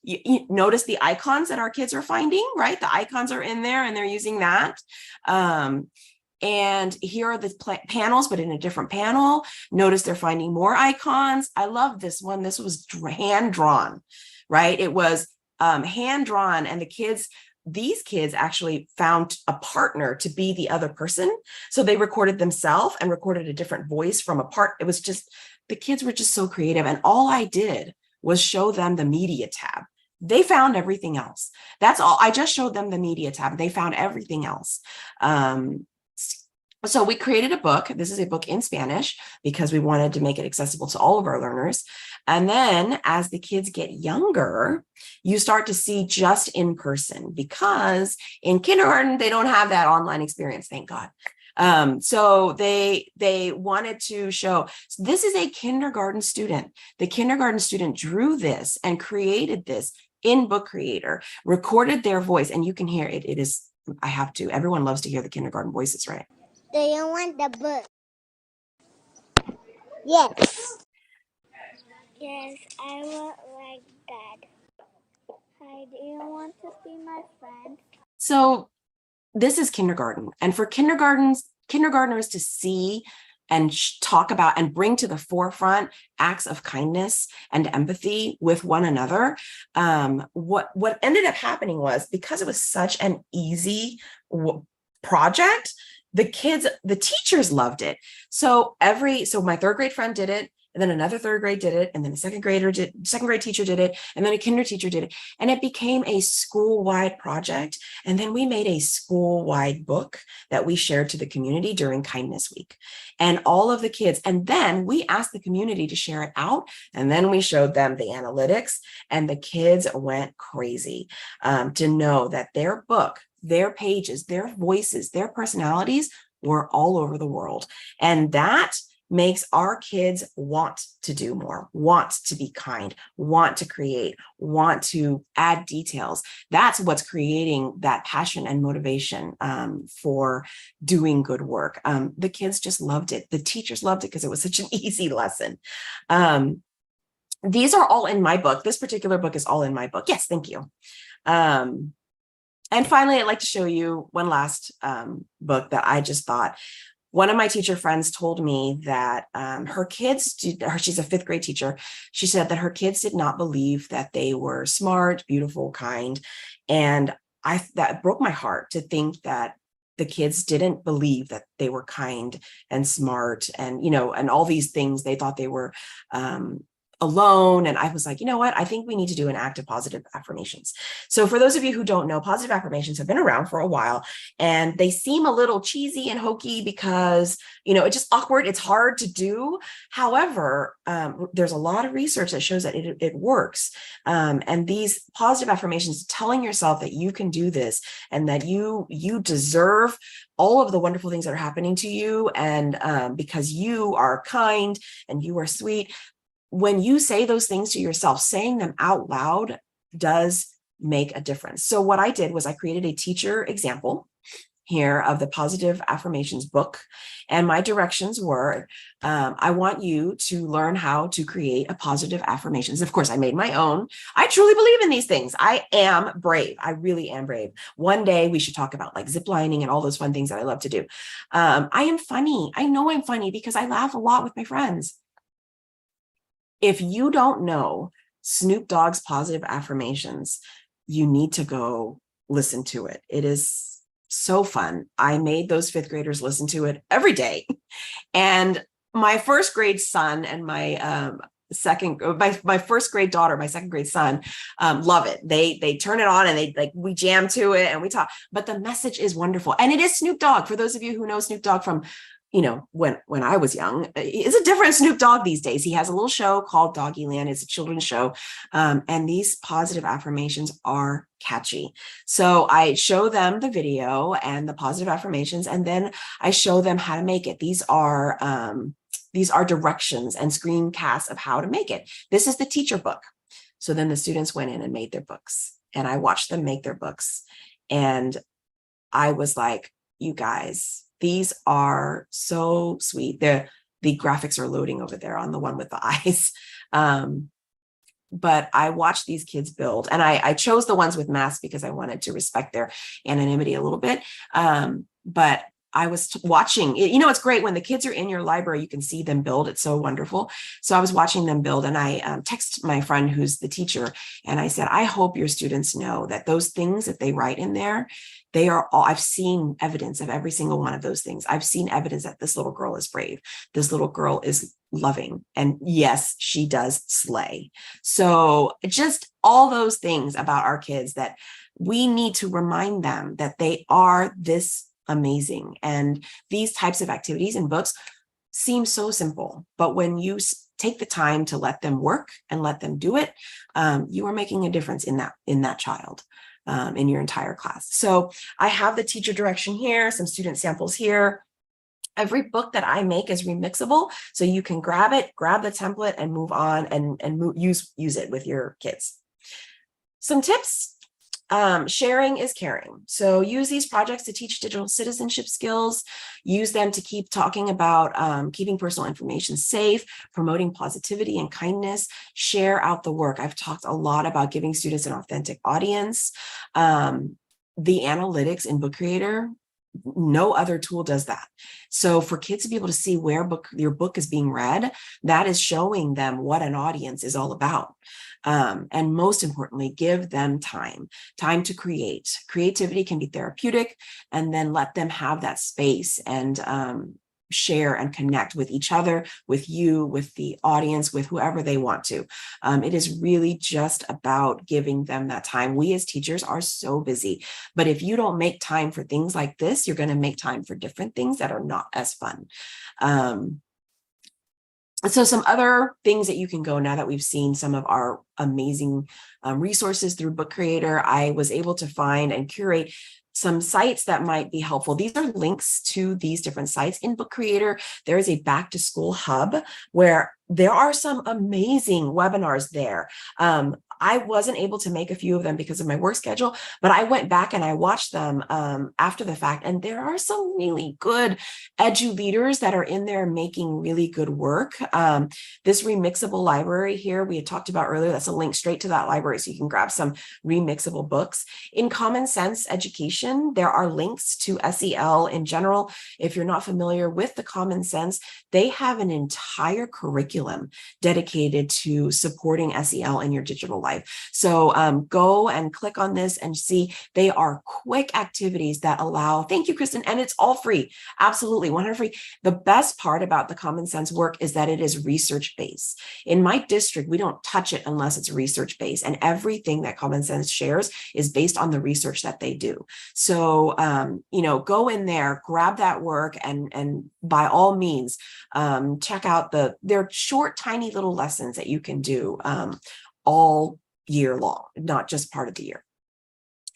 You notice the icons that our kids are finding, right? The icons are in there and they're using that. And here are the panels, but in a different panel. Notice they're finding more icons. I love this one. This was hand-drawn, right? It was hand-drawn, and these kids actually found a partner to be the other person. So they recorded themselves and recorded a different voice from a part. It was just, the kids were just so creative. And all I did was show them the media tab. They found everything else. That's all. I just showed them the media tab. They found everything else. So we created a book. This is a book in Spanish because we wanted to make it accessible to all of our learners. And then as the kids get younger, you start to see just in person because in kindergarten, they don't have that online experience, thank God. So they wanted to show, this is a kindergarten student. The kindergarten student drew this and created this in Book Creator, recorded their voice, and you can hear it. It is, I have to, everyone loves to hear the kindergarten voices, right? Do you want the book? Yes. Yes, I would like that. Hi, do you want to be my friend? So this is kindergarten. And for kindergartners to see and talk about and bring to the forefront acts of kindness and empathy with one another. What ended up happening was, because it was such an easy project, the teachers loved it. So my 3rd grade friend did it, and then another 3rd grade did it, and then a 2nd grade teacher did it, and then a kinder teacher did it. And it became a school-wide project. And then we made a school-wide book that we shared to the community during Kindness Week. And all of the kids, and then we asked the community to share it out, and then we showed them the analytics, and the kids went crazy to know that their book, their pages, their voices, their personalities were all over the world. And that makes our kids want to do more, want to be kind, want to create, want to add details. That's what's creating that passion and motivation for doing good work. The kids just loved it. The teachers loved it because it was such an easy lesson. These are all in my book. This particular book is all in my book. Yes, thank you. And finally, I'd like to show you one last book that I just thought one of my teacher friends told me that her kids, she's a fifth grade teacher. She said that her kids did not believe that they were smart, beautiful, kind. And that broke my heart to think that the kids didn't believe that they were kind and smart and, and all these things. They thought they were alone. And I was like, you know what? I think we need to do an act of positive affirmations. So for those of you who don't know, positive affirmations have been around for a while, and they seem a little cheesy and hokey because, it's just awkward. It's hard to do. However, there's a lot of research that shows that it works. And these positive affirmations, telling yourself that you can do this and that you deserve all of the wonderful things that are happening to you. And because you are kind and you are sweet, when you say those things to yourself, saying them out loud does make a difference. So what I did was I created a teacher example here of the positive affirmations book. And my directions were, I want you to learn how to create a positive affirmations. Of course, I made my own. I truly believe in these things. I am brave. I really am brave. One day we should talk about like ziplining and all those fun things that I love to do. I am funny. I know I'm funny because I laugh a lot with my friends. If you don't know Snoop Dogg's positive affirmations, you need to go listen to it. It is so fun. I made those fifth graders listen to it every day. And my first grade son and my my first grade daughter, my second grade son, love it. They turn it on and we jam to it and we talk, but the message is wonderful. And it is Snoop Dogg. For those of you who know Snoop Dogg from, when I was young, it's a different Snoop Dogg these days. He has a little show called Doggyland. It's a children's show. And these positive affirmations are catchy. So I show them the video and the positive affirmations, and then I show them how to make it. These are directions and screencasts of how to make it. This is the teacher book. So then the students went in and made their books, and I watched them make their books. And I was like, you guys, these are so sweet. The graphics are loading over there on the one with the eyes. But I watched these kids build, and I chose the ones with masks because I wanted to respect their anonymity a little bit. But I was watching, it's great when the kids are in your library, you can see them build. It's so wonderful. So I was watching them build, and I texted my friend who's the teacher, and I said, I hope your students know that those things that they write in there, they are all, I've seen evidence of every single one of those things. I've seen evidence that this little girl is brave. This little girl is loving. And yes, she does slay. So just all those things about our kids that we need to remind them that they are this amazing. And these types of activities and books seem so simple, but when you take the time to let them work and let them do it, you are making a difference in that child, in your entire class. So I have the teacher direction here, some student samples here. Every book that I make is remixable, so you can grab the template and move on and use it with your kids. Some tips. Sharing is caring. So use these projects to teach digital citizenship skills. Use them to keep talking about keeping personal information safe, promoting positivity and kindness. Share out the work. I've talked a lot about giving students an authentic audience. The analytics in Book Creator, no other tool does that. So for kids to be able to see where your book is being read, that is showing them what an audience is all about. And most importantly, give them time to create. Creativity can be therapeutic, and then let them have that space and share and connect with each other, with you, with the audience, with whoever they want to. It is really just about giving them that time. We as teachers are so busy, but if you don't make time for things like this, you're going to make time for different things that are not as fun. So some other things that you can go, now that we've seen some of our amazing resources through Book Creator, I was able to find and curate some sites that might be helpful. These are links to these different sites. In Book Creator, there is a back to school hub where there are some amazing webinars there. I wasn't able to make a few of them because of my work schedule, but I went back and I watched them after the fact. And there are some really good edu leaders that are in there making really good work. This remixable library here, we had talked about earlier, that's a link straight to that library. So you can grab some remixable books. In Common Sense Education, there are links to SEL in general. If you're not familiar with the Common Sense, they have an entire curriculum dedicated to supporting SEL in your digital life. So go and click on this and see they are quick activities that allow, thank you, Kristen, and it's all free, absolutely 100% free. The best part about the Common Sense work is that it is research-based. In my district, we don't touch it unless it's research-based, and everything that Common Sense shares is based on the research that they do. So, go in there, grab that work, and by all means, check out they're short, tiny little lessons that you can do all year long, not just part of the year.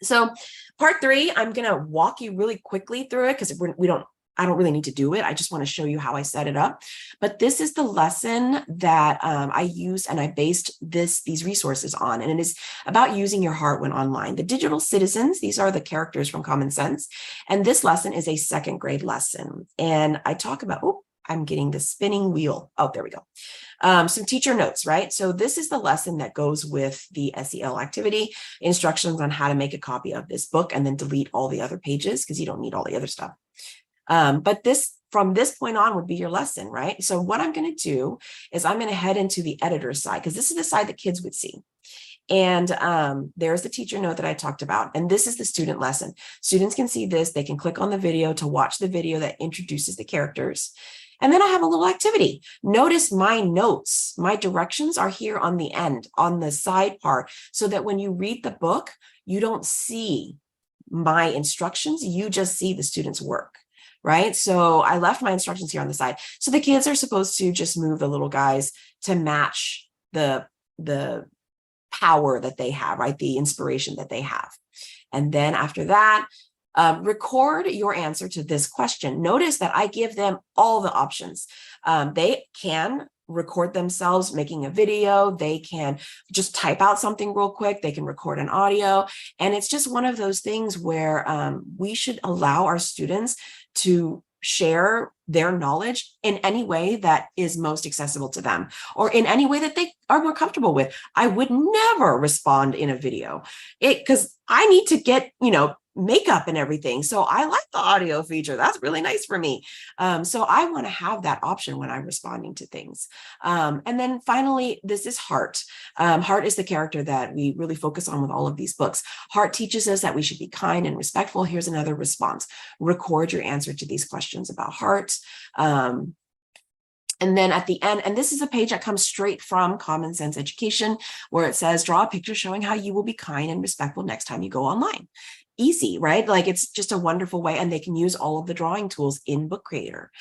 So part 3, I'm going to walk you really quickly through it because I don't really need to do it. I just want to show you how I set it up. But this is the lesson that I used and I based these resources on. And it is about using your heart when online. The digital citizens, these are the characters from Common Sense. And this lesson is a 2nd grade lesson. And I talk about, I'm getting the spinning wheel. Oh, there we go. Some teacher notes, right? So this is the lesson that goes with the SEL activity, instructions on how to make a copy of this book and then delete all the other pages because you don't need all the other stuff. But from this point on would be your lesson, right? So what I'm going to do is I'm going to head into the editor's side because this is the side that kids would see. And there's the teacher note that I talked about. And this is the student lesson. Students can see this. They can click on the video to watch the video that introduces the characters. And then I have a little activity. Notice my notes, my directions are here on the end, on the side part, so that when you read the book, you don't see my instructions, you just see the student's work, right? So I left my instructions here on the side. So the kids are supposed to just move the little guys to match the power that they have, right? The inspiration that they have. And then after that, record your answer to this question. Notice that I give them all the options. They can record themselves making a video. They can just type out something real quick. They can record an audio. And it's just one of those things where we should allow our students to share their knowledge in any way that is most accessible to them or in any way that they are more comfortable with. I would never respond in a video because I need to get, makeup and everything. So I like the audio feature. That's really nice for me. So I want to have that option when I'm responding to things. And then finally, this is Heart. Heart is the character that we really focus on with all of these books. Heart teaches us that we should be kind and respectful. Here's another response. Record your answer to these questions about Heart. And then at the end, and this is a page that comes straight from Common Sense Education, where it says, draw a picture showing how you will be kind and respectful next time you go online. Easy, right? Like it's just a wonderful way, and they can use all of the drawing tools in Book Creator.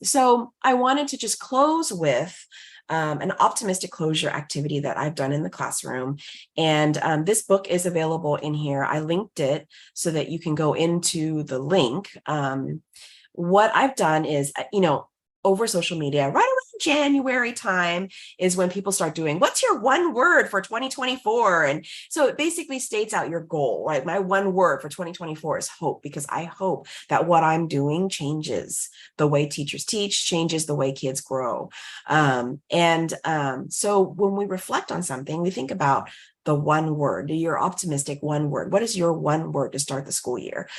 So I wanted to just close with an optimistic closure activity that I've done in the classroom. And this book is available in here. I linked it so that you can go into the link. What I've done is, over social media, right around January time is when people start doing, what's your one word for 2024? And so it basically states out your goal, right? My one word for 2024 is hope, because I hope that what I'm doing changes the way teachers teach, changes the way kids grow. So when we reflect on something, we think about the one word, your optimistic one word. What is your one word to start the school year?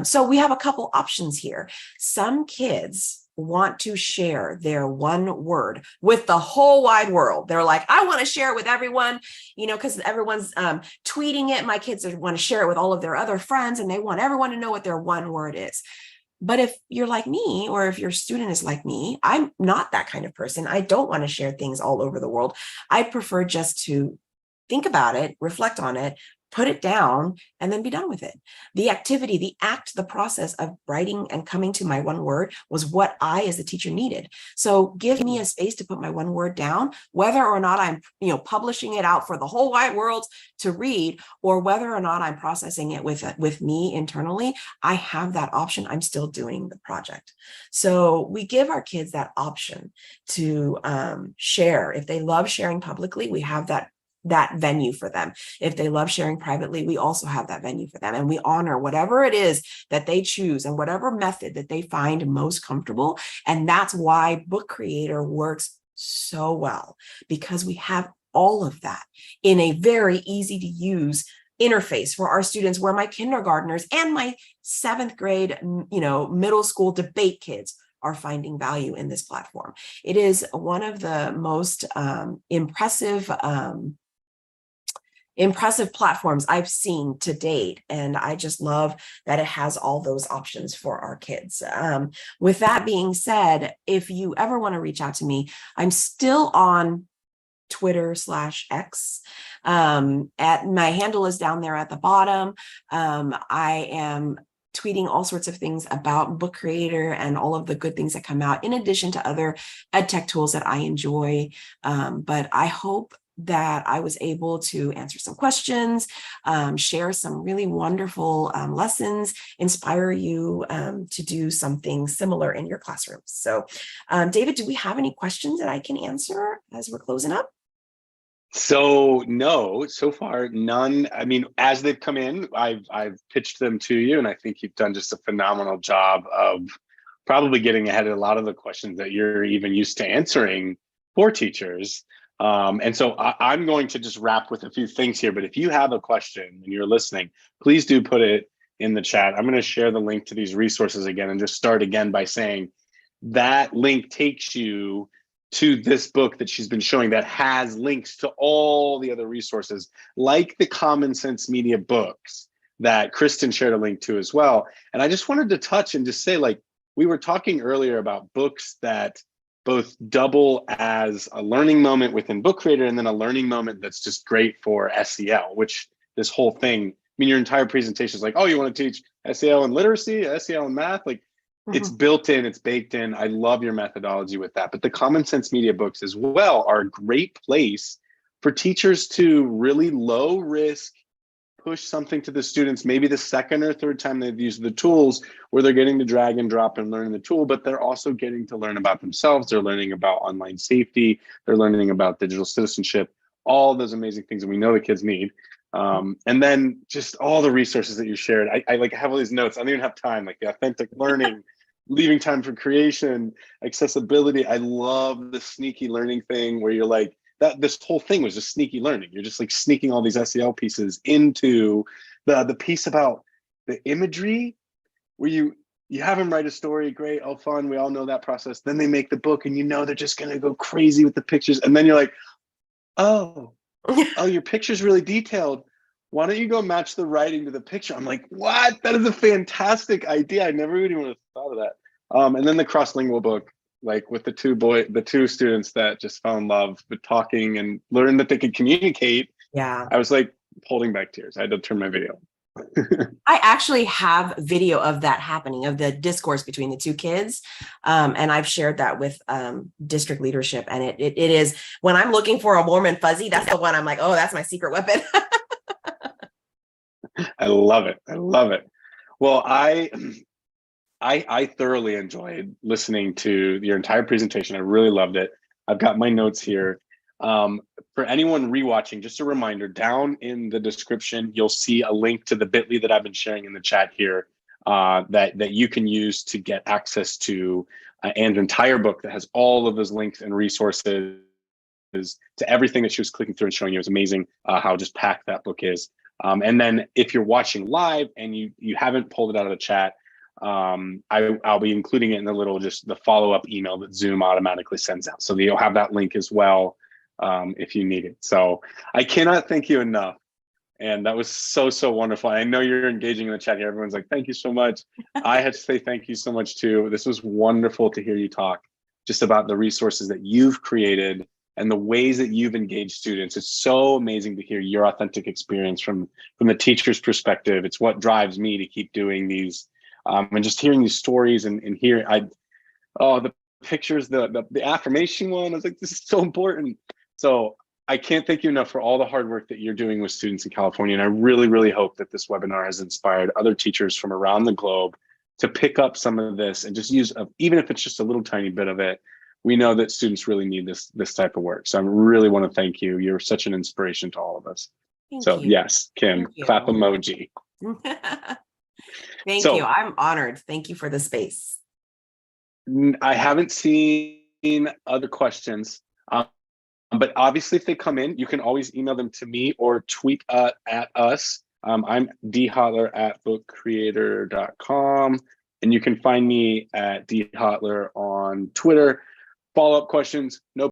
So we have a couple options here. Some kids want to share their one word with the whole wide world. They're like, I want to share it with everyone, because everyone's tweeting it. My kids want to share it with all of their other friends, and they want everyone to know what their one word is. But if you're like me, or if your student is like me, I'm not that kind of person. I don't want to share things all over the world. I prefer just to think about it, reflect on it, put it down, and then be done with it. The activity, the act, the process of writing and coming to my one word was what I, as the teacher, needed. So give me a space to put my one word down, whether or not I'm, publishing it out for the whole wide world to read, or whether or not I'm processing it with me internally. I have that option. I'm still doing the project. So we give our kids that option to share. If they love sharing publicly, we have that that venue for them. If they love sharing privately, we also have that venue for them, and we honor whatever it is that they choose and whatever method that they find most comfortable. And that's why Book Creator works so well, because we have all of that in a very easy to use interface for our students, where my kindergartners and my 7th grade, middle school debate kids are finding value in this platform. It is one of the most impressive platforms I've seen to date. And I just love that it has all those options for our kids. With that being said, if you ever want to reach out to me, I'm still on Twitter/X. At my handle is down there at the bottom. I am tweeting all sorts of things about Book Creator and all of the good things that come out, in addition to other ed tech tools that I enjoy. But I hope that I was able to answer some questions, share some really wonderful lessons, inspire you to do something similar in your classrooms. So, David, do we have any questions that I can answer as we're closing up? So no, so far none. I mean, as they've come in, I've pitched them to you, and I think you've done just a phenomenal job of probably getting ahead of a lot of the questions that you're even used to answering for teachers. And so I'm going to just wrap with a few things here. But if you have a question and you're listening, please do put it in the chat. I'm going to share the link to these resources again, and just start again by saying that link takes you to this book that she's been showing that has links to all the other resources, like the Common Sense Media books that Kristen shared a link to as well. And I just wanted to touch and just say, like, we were talking earlier about books that both double as a learning moment within Book Creator, and then a learning moment that's just great for SEL, which this whole thing, I mean, your entire presentation is like, oh, you want to teach SEL and literacy, SEL and math? Like, it's built in, it's baked in. I love your methodology with that. But the Common Sense Media books as well are a great place for teachers to really low risk push something to the students, maybe the second or third time they've used the tools, where they're getting to drag and drop and learn the tool, but they're also getting to learn about themselves. They're learning about online safety. They're learning about digital citizenship, all those amazing things that we know the kids need. And then just all the resources that you shared. I like have all these notes. I don't even have time, like the authentic learning, leaving time for creation, accessibility. I love the sneaky learning thing where you're like, that this whole thing was just sneaky learning. You're just like sneaking all these SEL pieces into the piece about the imagery, where you have them write a story, great, all fun, we all know that process. Then they make the book, and they're just gonna go crazy with the pictures. And then you're like, oh, your picture's really detailed. Why don't you go match the writing to the picture? I'm like, what? That is a fantastic idea. I never even would have thought of that. And then the cross-lingual book, like with the two students that just fell in love with talking and learned that they could communicate. Yeah. I was like holding back tears. I had to turn my video. I actually have video of that happening, of the discourse between the two kids. And I've shared that with district leadership. And it is, when I'm looking for a warm and fuzzy, that's the one I'm like, oh, that's my secret weapon. I love it. I love it. Well, I thoroughly enjoyed listening to your entire presentation. I really loved it. I've got my notes here. For anyone rewatching, just a reminder, down in the description, you'll see a link to the bit.ly that I've been sharing in the chat here, that you can use to get access to an entire book that has all of those links and resources to everything that she was clicking through and showing you. It's amazing how just packed that book is. And then if you're watching live and you haven't pulled it out of the chat, I'll be including it in the follow-up email that Zoom automatically sends out. So you'll have that link as well if you need it. So I cannot thank you enough. And that was so, so wonderful. I know you're engaging in the chat here. Everyone's like, thank you so much. I have to say thank you so much too. This was wonderful to hear you talk just about the resources that you've created and the ways that you've engaged students. It's so amazing to hear your authentic experience from the teacher's perspective. It's what drives me to keep doing these. And just hearing these stories and the pictures, the affirmation one, I was like, this is so important. So I can't thank you enough for all the hard work that you're doing with students in California. And I really, really hope that this webinar has inspired other teachers from around the globe to pick up some of this and just use, even if it's just a little tiny bit of it, we know that students really need this type of work. So I really want to thank you. You're such an inspiration to all of us. Thank you. Yes, Kim, Thank you. clap emoji. Thank So, you. I'm honored. Thank you for the space. I haven't seen other questions, but obviously if they come in, you can always email them to me or tweet at us. I'm dhotler@bookcreator.com, and you can find me at dhotler on Twitter. Follow-up questions, no